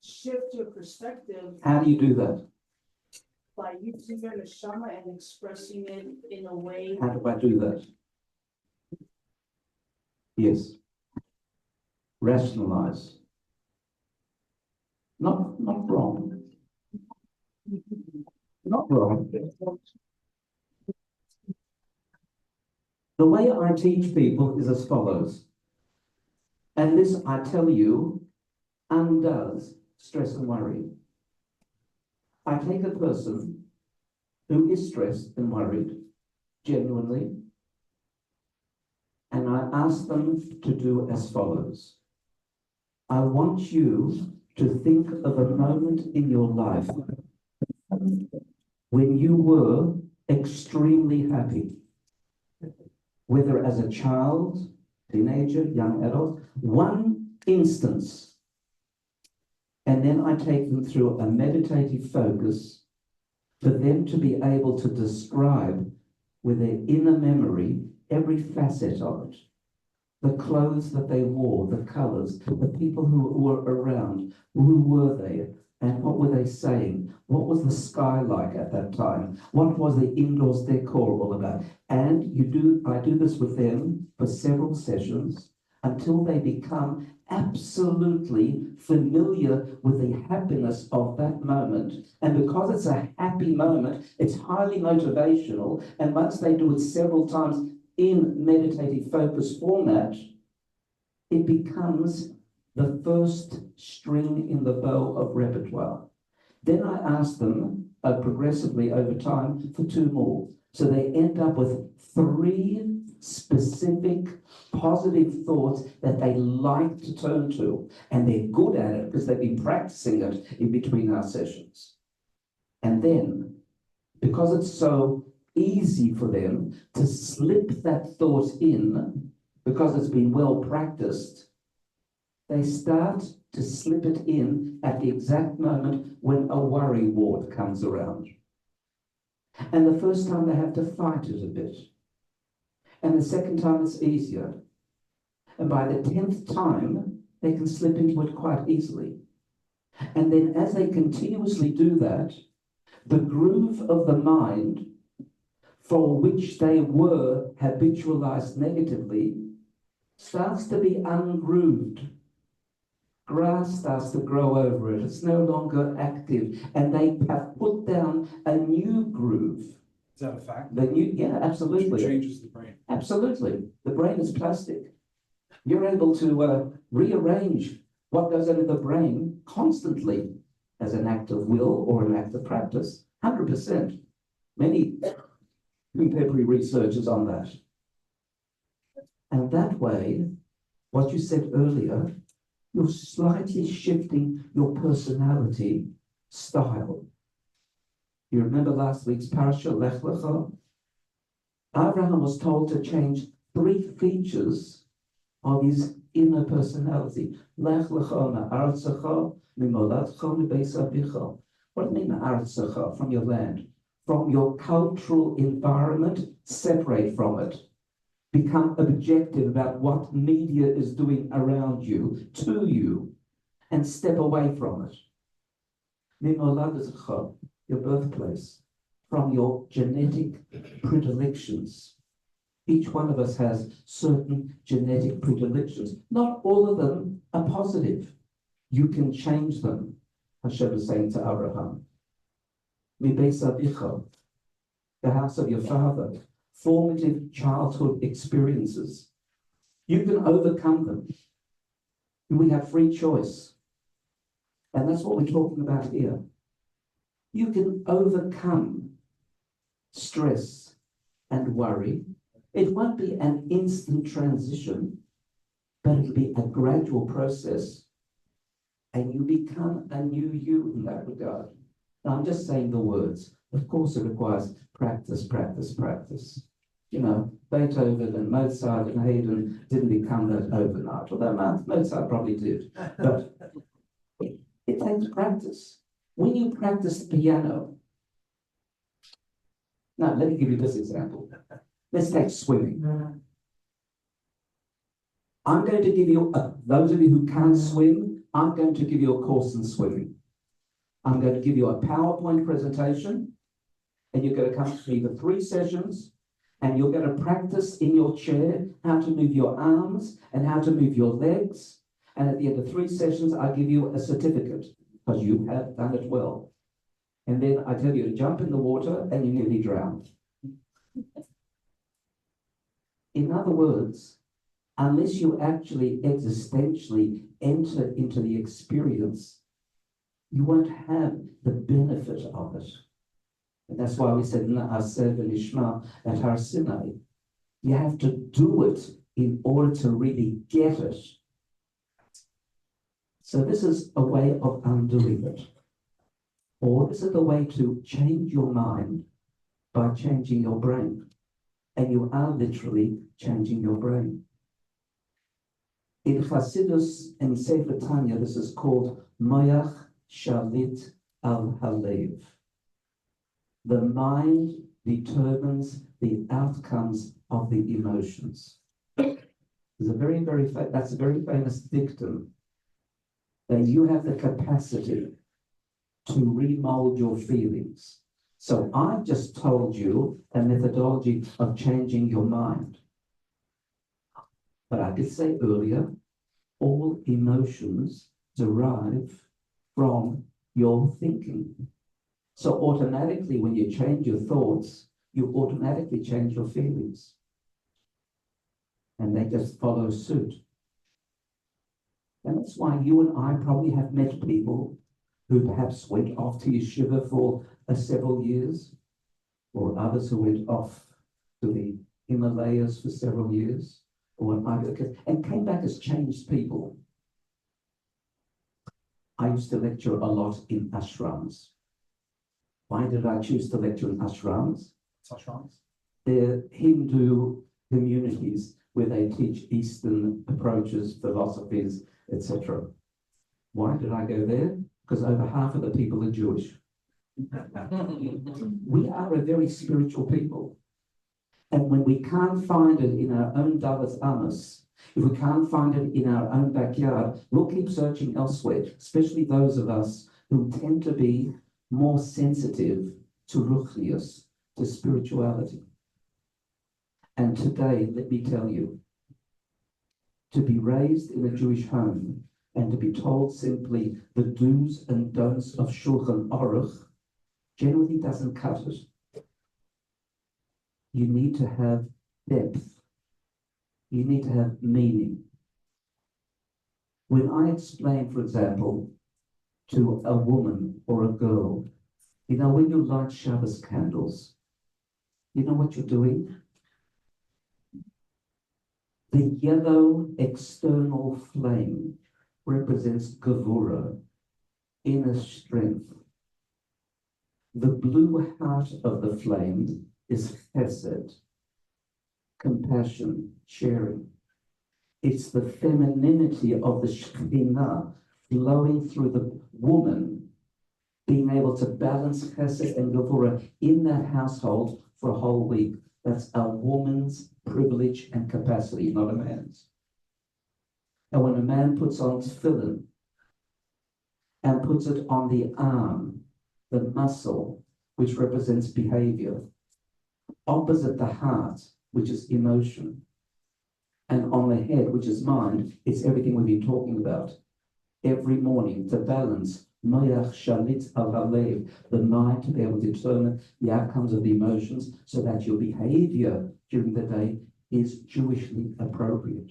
shift your perspective How do you do that? by using your neshama and expressing it in a way. How do I do that? Yes. Rationalize. Not wrong. Not wrong. The way I teach people is as follows. And this, I tell you, undoes stress and worry. I take a person who is stressed and worried, genuinely, and I ask them to do as follows. I want you to think of a moment in your life when you were extremely happy, whether as a child, teenager, young adult, one instance. And then I take them through a meditative focus for them to be able to describe with their inner memory every facet of it. The clothes that they wore, the colors, the people who were around, who were they, and what were they saying? What was the sky like at that time? What was the indoors decor all about? And I do this with them for several sessions until they become absolutely familiar with the happiness of that moment. And because it's a happy moment, it's highly motivational. And once they do it several times in meditative focus format, it becomes the first string in the bow of repertoire. Then I ask them progressively over time for 2 more. So they end up with 3 specific positive thoughts that they like to turn to. And they're good at it because they've been practicing it in between our sessions. And then, because it's so easy for them to slip that thought in, because it's been well practiced, they start to slip it in at the exact moment when a worry ward comes around. And the first time they have to fight it a bit. And the second time it's easier. And by the 10th time, they can slip into it quite easily. And then as they continuously do that, the groove of the mind for which they were habitualized negatively starts to be ungrooved. Grass starts to grow over it. It's no longer active. And they have put down a new groove. Is that a fact? Yeah, absolutely. It changes the brain. Absolutely. The brain is plastic. You're able to rearrange what goes into the brain constantly as an act of will or an act of practice. 100%. Many contemporary research is on that. And that way, what you said earlier, you're slightly shifting your personality style. You remember last week's parasha, Lech Lecha? Abraham was told to change 3 features of his inner personality. Lech Lecha ma'aretzecha, mimoladcha mibeis avicha. What do you mean ma'aretzecha? From your land. From your cultural environment, separate from it. Become objective about what media is doing around you, to you, and step away from it. Mimoladcha, your birthplace, from your genetic predilections. Each one of us has certain genetic predilections. Not all of them are positive. You can change them, Hashem is saying to Abraham. Mibeis avicha, the house of your father, formative childhood experiences. You can overcome them. We have free choice. And that's what we're talking about here. You can overcome stress and worry. It won't be an instant transition, but it'll be a gradual process. And you become a new you in that regard. Now, I'm just saying the words. Of course, it requires practice, practice, practice. You know, Beethoven and Mozart and Haydn didn't become that overnight, although Mozart probably did. But it takes practice. When you practice the piano, now let me give you this example. Let's take swimming. I'm going to give you, those of you who can't swim, I'm going to give you a course in swimming. I'm going to give you a PowerPoint presentation, and you're going to come to me for 3 sessions, and you're going to practice in your chair how to move your arms and how to move your legs. And at the end of 3 sessions, I give you a certificate because you have done it well. And then I tell you to jump in the water and you nearly drown. In other words, unless you actually existentially enter into the experience, you won't have the benefit of it. And that's why we said, Na'aseh v'nishma at Har Sinai. You have to do it in order to really get it. So this is a way of undoing it. Or this is the way to change your mind by changing your brain. And you are literally changing your brain. In Chassidus and Sefer Tanya, this is called Moyach Shalit al Halev. The mind determines the outcomes of the emotions. There's a that's a very famous dictum that you have the capacity to remold your feelings. So I've just told you a methodology of changing your mind. But I did say earlier, all emotions derive from your thinking. So automatically, when you change your thoughts, you automatically change your feelings. And they just follow suit. And that's why you and I probably have met people who perhaps went off to yeshiva for several years, or others who went off to the Himalayas for several years, or and came back as changed people. I used to lecture a lot in ashrams. Why did I choose to lecture in ashrams? Ashrams? They're Hindu communities where they teach Eastern approaches, philosophies, etc. Why did I go there? Because over half of the people are Jewish. We are a very spiritual people. And when we can't find it in our own Davas Amos, if we can't find it in our own backyard, we'll keep searching elsewhere, especially those of us who tend to be more sensitive to ruchnius, to spirituality. And today, let me tell you, to be raised in a Jewish home and to be told simply the do's and don'ts of Shulchan Aruch generally doesn't cut it. You need to have depth. You need to have meaning. When I explain, for example, to a woman or a girl, you know, when you light Shabbos candles, you know what you're doing? The yellow external flame represents Gevura, inner strength. The blue heart of the flame is Chesed, compassion, sharing. It's the femininity of the Shekhinah flowing through the woman, being able to balance Chesed and Gevura in that household for a whole week. That's a woman's privilege and capacity, not a man's. And when a man puts on tefillin and puts it on the arm, the muscle, which represents behavior, opposite the heart, which is emotion, and on the head, which is mind, it's everything we've been talking about. Every morning to balance Moyach Shalit al Halev, the mind to be able to determine the outcomes of the emotions so that your behavior during the day is Jewishly appropriate.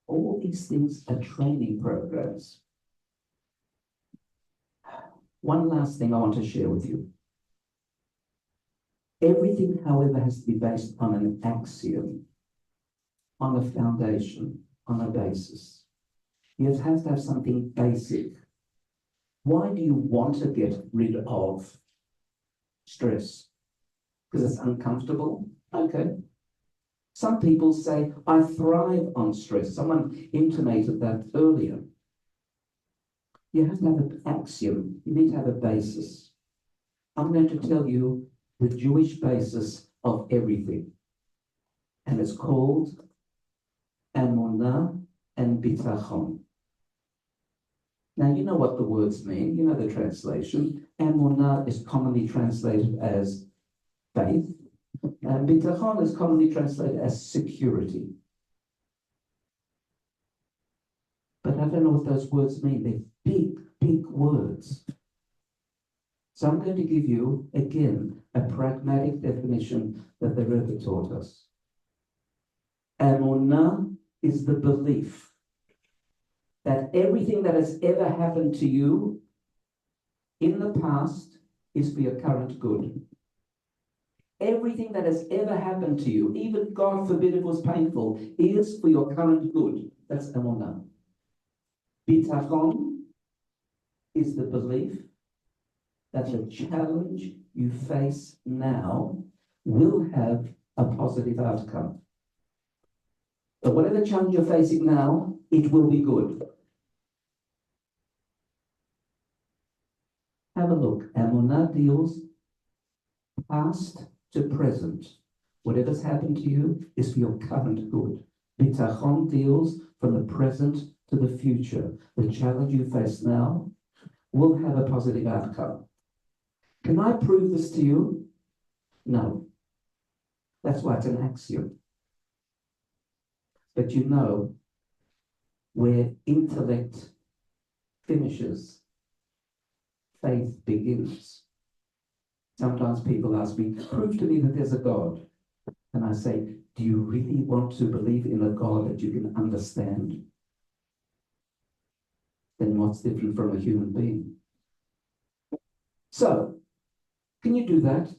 All these things are training programs. One last thing I want to share with you. Everything, however, has to be based on an axiom, on a foundation, on a basis. You have to have something basic. Why do you want to get rid of stress? Because it's uncomfortable? Okay. Some people say, I thrive on stress. Someone intimated that earlier. You have to have an axiom. You need to have a basis. I'm going to tell you the Jewish basis of everything. And it's called Emunah and Bitachon. Now, you know what the words mean. You know the translation. Emunah is commonly translated as faith. And Bitachon is commonly translated as security. But I don't know what those words mean. They're big, big words. So I'm going to give you, again, a pragmatic definition that the Rebbe taught us. Emunah is the belief that everything that has ever happened to you in the past is for your current good. Everything that has ever happened to you, even God forbid it was painful, is for your current good. That's Emunah. Bitachon is the belief that the challenge you face now will have a positive outcome. But whatever challenge you're facing now, it will be good. Have a look. Emunah deals past to present. Whatever's happened to you is for your current good. Bitachon deals from the present to the future. The challenge you face now will have a positive outcome. Can I prove this to you? No. That's why it's an axiom. But you know, where intellect finishes, faith begins. Sometimes people ask me, prove to me that there's a God. And I say, do you really want to believe in a God that you can understand? Then what's different from a human being? So, can you do that?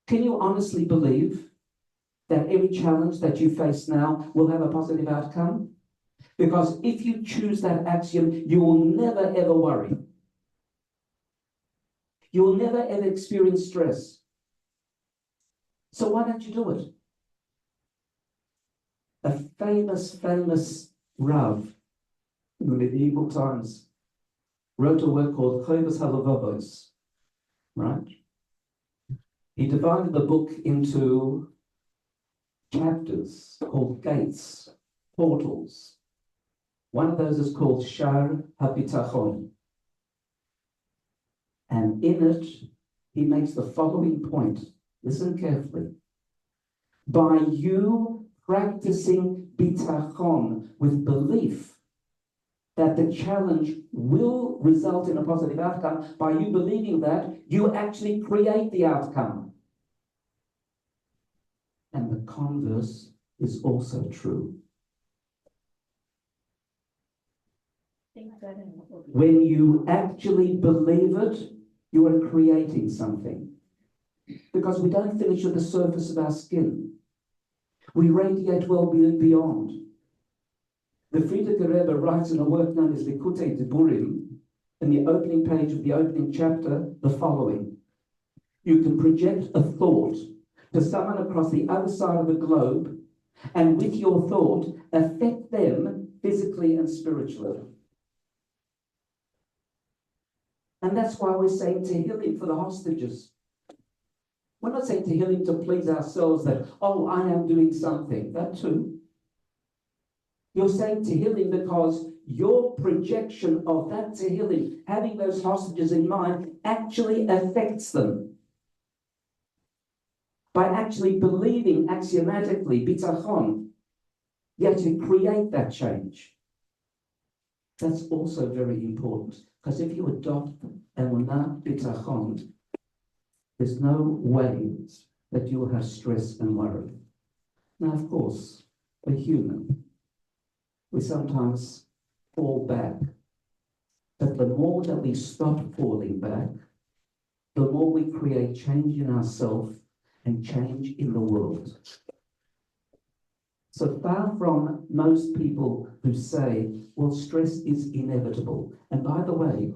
Can you honestly believe that every challenge that you face now will have a positive outcome? Because if you choose that axiom, you will never ever worry. You will never ever experience stress. So why don't you do it? A famous Rav in the medieval times wrote a work called Chovos HaLevavos, right? He divided the book into chapters called gates, portals. One of those is called Shar HaBitachon. And in it, he makes the following point. Listen carefully. By you practicing bitachon with belief that the challenge will result in a positive outcome, by you believing that, you actually create the outcome. And the converse is also true. When you actually believe it, you are creating something. Because we don't finish at the surface of our skin. We radiate well beyond. The Frierdiker Rebbe writes in a work known as Likutei Diburim, in the opening page of the opening chapter, the following. You can project a thought to someone across the other side of the globe, and with your thought, affect them physically and spiritually. And that's why we're saying Tehillim for the hostages. We're not saying Tehillim to please ourselves that, oh, I am doing something. That too. You're saying Tehillim because your projection of that Tehillim, having those hostages in mind, actually affects them. By actually believing axiomatically, bitachon, you actually create that change. That's also very important, because if you adopt emunah bitachon, there's no way that you will have stress and worry. Now, of course, we're human. We sometimes fall back. But the more that we stop falling back, the more we create change in ourselves and change in the world. So far from most people who say, well, stress is inevitable. And by the way,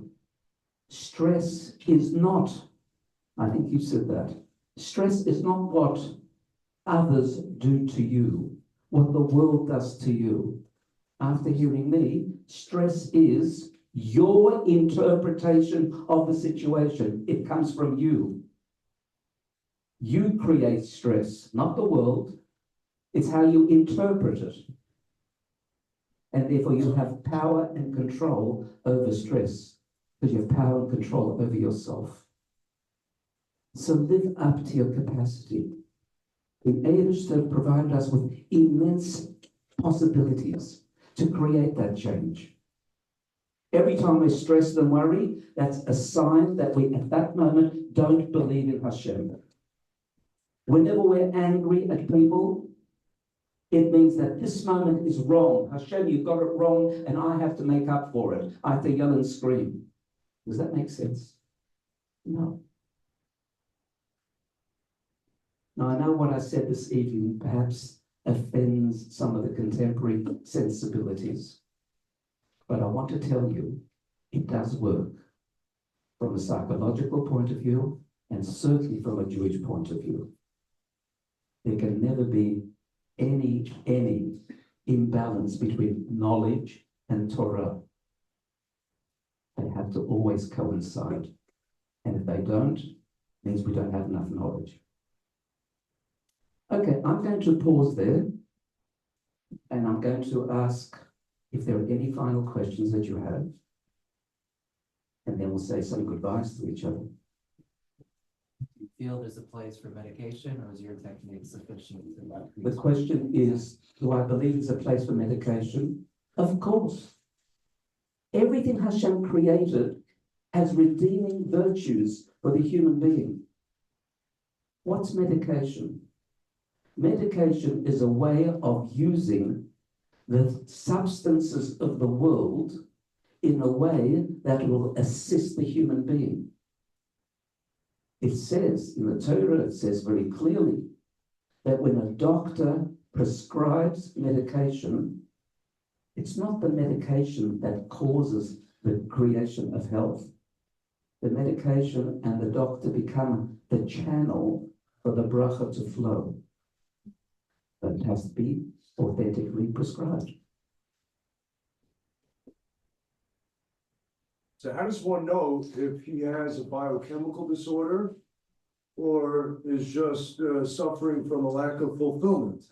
stress is not, I think you said that, stress is not what others do to you, what the world does to you. After hearing me, stress is your interpretation of the situation. It comes from you. You create stress, not the world. It's how you interpret it. And therefore you have power and control over stress, because you have power and control over yourself. So live up to your capacity. The Eibishter have provided us with immense possibilities to create that change. Every time we're stressed and worried, that's a sign that we, at that moment, don't believe in Hashem. Whenever we're angry at people, it means that this moment is wrong. Hashem, you got it wrong, and I have to make up for it. I have to yell and scream. Does that make sense? No. Now, I know what I said this evening perhaps offends some of the contemporary sensibilities, but I want to tell you, it does work from a psychological point of view, and certainly from a Jewish point of view. There can never be any imbalance between knowledge and Torah. They have to always coincide. And if they don't, it means we don't have enough knowledge. Okay, I'm going to pause there, and I'm going to ask if there are any final questions that you have, and then we'll say some goodbyes to each other. Do you feel there's a place for medication, or is your technique sufficient? The question is, do I believe there's a place for medication? Of course. Everything Hashem created has redeeming virtues for the human being. What's medication? Medication is a way of using the substances of the world in a way that will assist the human being. It says in the Torah, it says very clearly that when a doctor prescribes medication, it's not the medication that causes the creation of health. The medication and the doctor become the channel for the bracha to flow. But it has to be authentically prescribed. So how does one know if he has a biochemical disorder or is just suffering from a lack of fulfillment?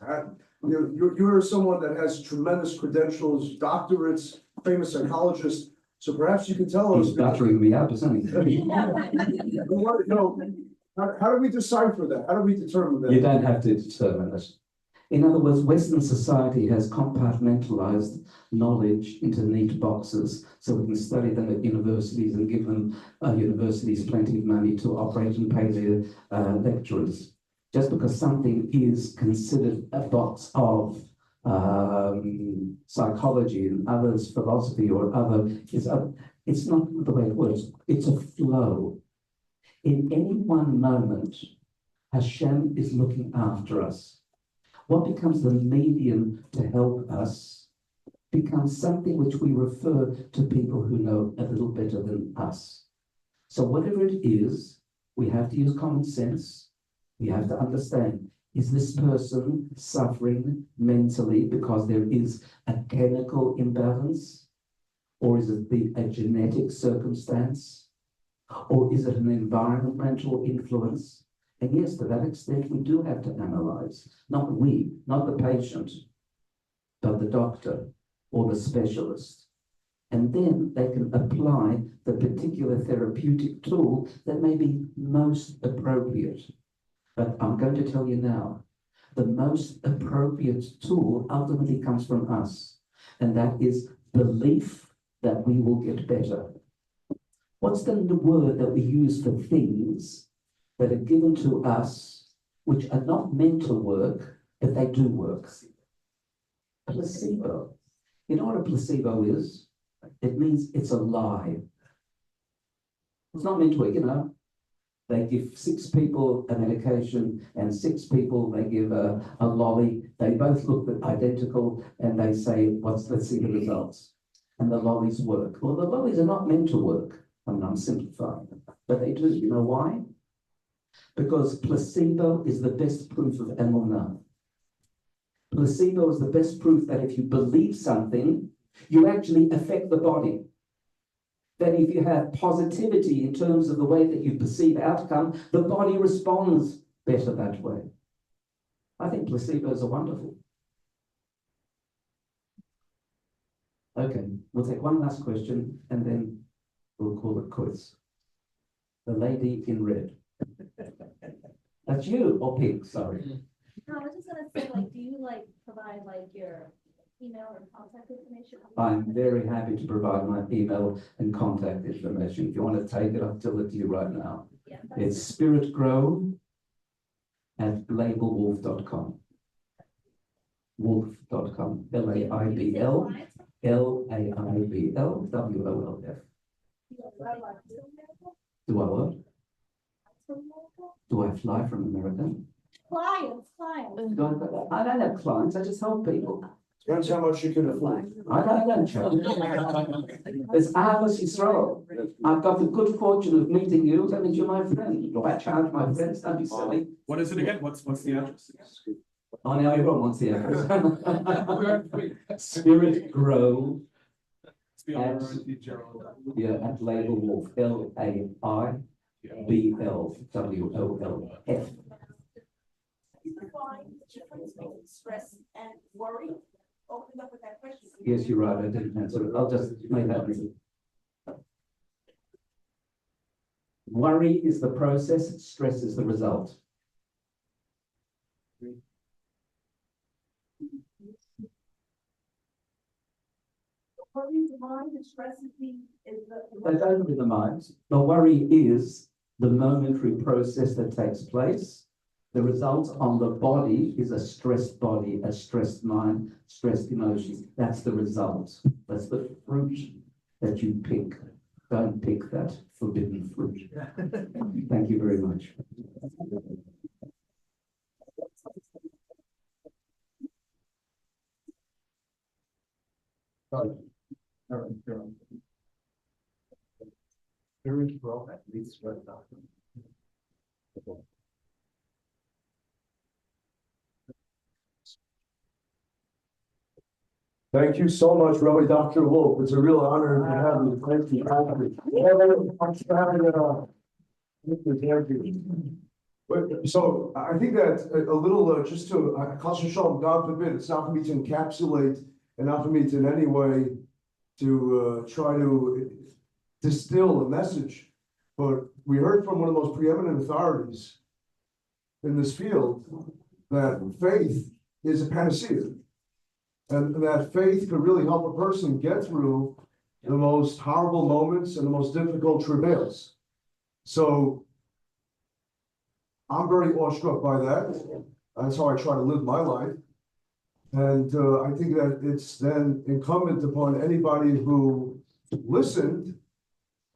You're someone that has tremendous credentials, doctorates, famous psychologist. So perhaps you can tell us. He's buttering me up, isn't he? How do we decipher that? How do we determine that? You don't have to determine it. In other words, Western society has compartmentalized knowledge into neat boxes so we can study them at universities and give them universities plenty of money to operate and pay their lecturers. Just because something is considered a box of psychology and others philosophy or other, it's not the way it works. It's a flow. In any one moment, Hashem is looking after us. What becomes the medium to help us becomes something which we refer to people who know a little better than us. So whatever it is, we have to use common sense. We have to understand, is this person suffering mentally because there is a chemical imbalance? Or is it a genetic circumstance? Or is it an environmental influence? And yes, to that extent, we do have to analyze, not we, not the patient, but the doctor or the specialist. And then they can apply the particular therapeutic tool that may be most appropriate. But I'm going to tell you now, the most appropriate tool ultimately comes from us. And that is belief that we will get better. What's then the word that we use for things that are given to us, which are not meant to work, but they do work? Placebo. You know what a placebo is? It means it's a lie. It's not meant to work, you know. They give 6 people a medication and 6 people they give a lolly. They both look identical and they say, let's see the results. And the lollies work. Well, the lollies are not meant to work. I mean, I'm simplifying, but they do. You know why? Because placebo is the best proof of emunah. Placebo is the best proof that if you believe something, you actually affect the body. That if you have positivity in terms of the way that you perceive outcome, the body responds better that way. I think placebos are wonderful. Okay, we'll take one last question and then we'll call it quits. The lady in red. That's you, or pink, sorry. No, I was just gonna say, like, do you like provide like your email or contact information? I'm very happy to provide my email and contact information. If you want to take it, I'll tell it to you right now. Yeah, It's spiritgrow@labelwolf.com. Wolf.com. Laibl. LAIBL WOLF. Do I what? Do I fly from America? Clients. I don't have clients, I just help people. Depends how much you can afford. I don't charge. There's Ahavas Yisrael. I've got the good fortune of meeting you. That means you're my friend. Do I charge my friends? Don't be silly. What is it again? What's the address? Oh, now everyone wants the address. Spirit Grow. At Laibl Wolf. LAIBLWOLF. Define the difference between stress and worry. Open up with that question. Yes, you're right. I didn't answer it. I'll just make that easy. Worry is the process, stress is the result. Worry is the mind and stress is the. They don't live in the mind. The worry is the momentary process that takes place. The result on the body is a stressed body, a stressed mind, stressed emotions. That's the result. That's the fruit that you pick. Don't pick that forbidden fruit. Thank you very much. At least Thank you so much, Rabbi Dr. Wolf. It's a real honor to have you. Thank you. So I think that a little, just to, God forbid, it's not for me to encapsulate and not for me to in any way to try to distill a message. But we heard from one of the most preeminent authorities in this field that faith is a panacea. And that faith could really help a person get through the most horrible moments and the most difficult travails. So I'm very awestruck by that. That's how I try to live my life. And I think that it's then incumbent upon anybody who listened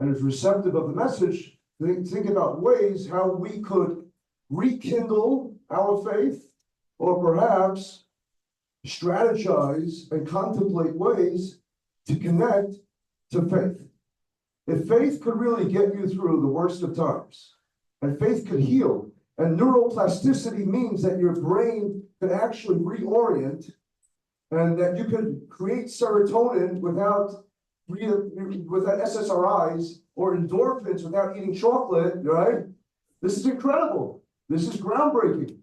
and is receptive of the message, think about ways how we could rekindle our faith, or perhaps strategize and contemplate ways to connect to faith. If faith could really get you through the worst of times, and faith could heal, and neuroplasticity means that your brain could actually reorient, and that you could create serotonin without SSRIs or endorphins without eating chocolate, right? This is incredible. This is groundbreaking.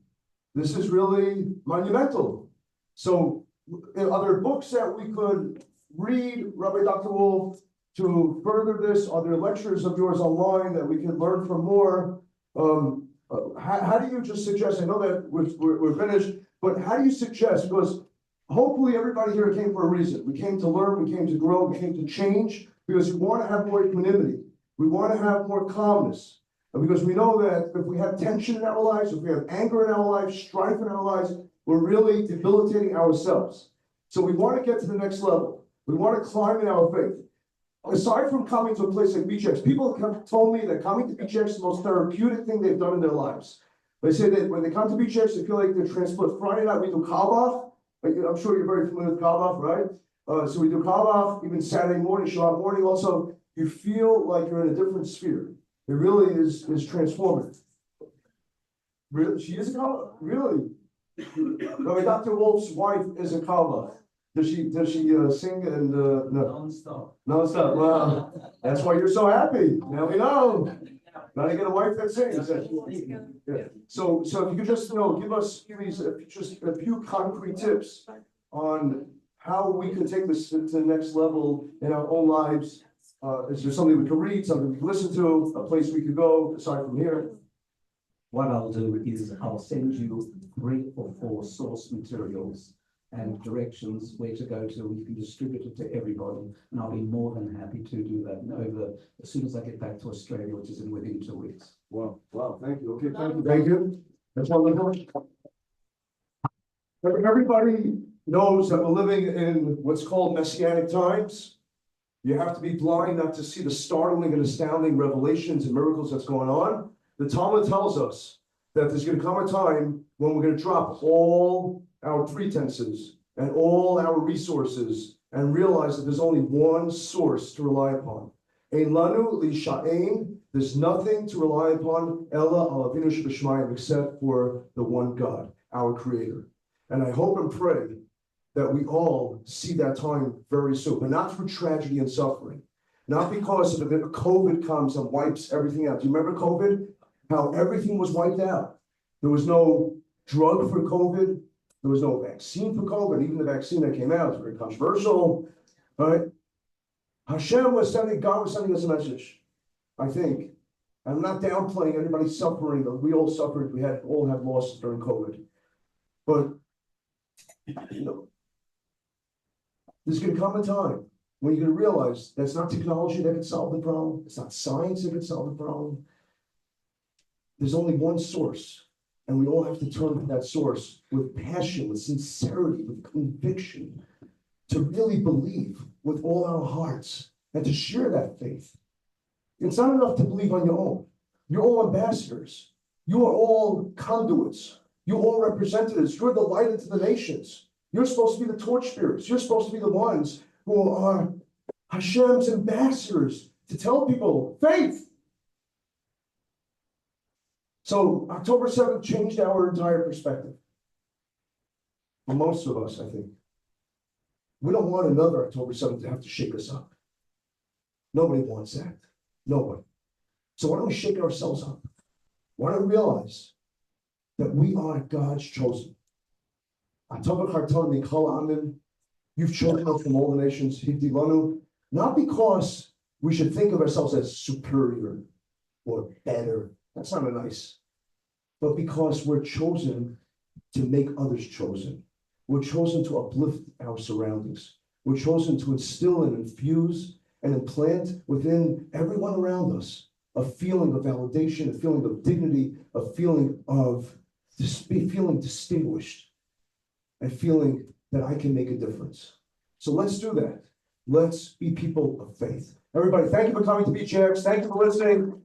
This is really monumental. So are there books that we could read, Rabbi Dr. Wolf, to further this? Are there lectures of yours online that we can learn from more? How do you just suggest, I know that we're finished, but how do you suggest, because hopefully everybody here came for a reason. We came to learn, we came to grow, we came to change, because we want to have more equanimity. We want to have more calmness. And because we know that if we have tension in our lives, if we have anger in our lives, strife in our lives, we're really debilitating ourselves. So we want to get to the next level. We want to climb in our faith. Aside from coming to a place like BJX, people have told me that coming to BJX is the most therapeutic thing they've done in their lives. They say that when they come to BJX, they feel like they're transported. Friday night, we do Kabbalah. I'm sure you're very familiar with Kabbalah, right? So we do Kabbalah, even Saturday morning, Shabbat morning also. You feel like you're in a different sphere. It really is transformative. Really? She is a Kabbalah? Really? No, Dr. Wolf's wife is a Kabbalah. Does she sing and no? Non-stop. Non-stop. Well, that's why you're so happy. Now we know. Now you get a wife that sings. Yeah. So if you could just give us please just a few concrete tips on how we can take this to the next level in our own lives. Is there something we can read, something we can listen to, a place we could go aside from here? What I'll do is I'll send you 3 or 4 source materials and directions where to go to, and you can distribute it to everybody. And I'll be more than happy to do that as soon as I get back to Australia, which is within 2 weeks. Wow, thank you. Okay, thank you. That's wonderful. Everybody knows that we're living in what's called messianic times. You have to be blind not to see the startling and astounding revelations and miracles that's going on. The Talmud tells us that there's going to come a time when we're going to drop all our pretenses and all our resources and realize that there's only one source to rely upon. Ein lanu lisha'ein, there's nothing to rely upon ella al avinu shebashamayim except for the one God, our Creator. And I hope and pray that we all see that time very soon, but not through tragedy and suffering, not because of it, COVID comes and wipes everything out. Do you remember COVID? How everything was wiped out. There was no drug for COVID. There was no vaccine for COVID. Even the vaccine that came out was very controversial. Right? God was sending us a message, I think. I'm not downplaying anybody's suffering. We all suffered. We all had losses during COVID. But, there's going to come a time when you're going to realize that's not technology that can solve the problem. It's not science that can solve the problem. There's only one source, and we all have to turn to that source with passion, with sincerity, with conviction, to really believe with all our hearts and to share that faith. It's not enough to believe on your own. You're all ambassadors. You are all conduits. You're all representatives. You're the light into the nations. You're supposed to be the torchbearers. You're supposed to be the ones who are Hashem's ambassadors to tell people faith. So October 7th changed our entire perspective. For most of us, I think. We don't want another October 7th to have to shake us up. Nobody wants that. Nobody. So why don't we shake ourselves up? Why don't we realize that we are God's chosen? You've chosen us from all the nations, not because we should think of ourselves as superior or better. That's not nice. But because we're chosen to make others chosen. We're chosen to uplift our surroundings. We're chosen to instill and infuse and implant within everyone around us a feeling of validation, a feeling of dignity, a feeling of feeling distinguished, and feeling that I can make a difference. So let's do that. Let's be people of faith. Everybody, thank you for coming to BJX. Thank you for listening.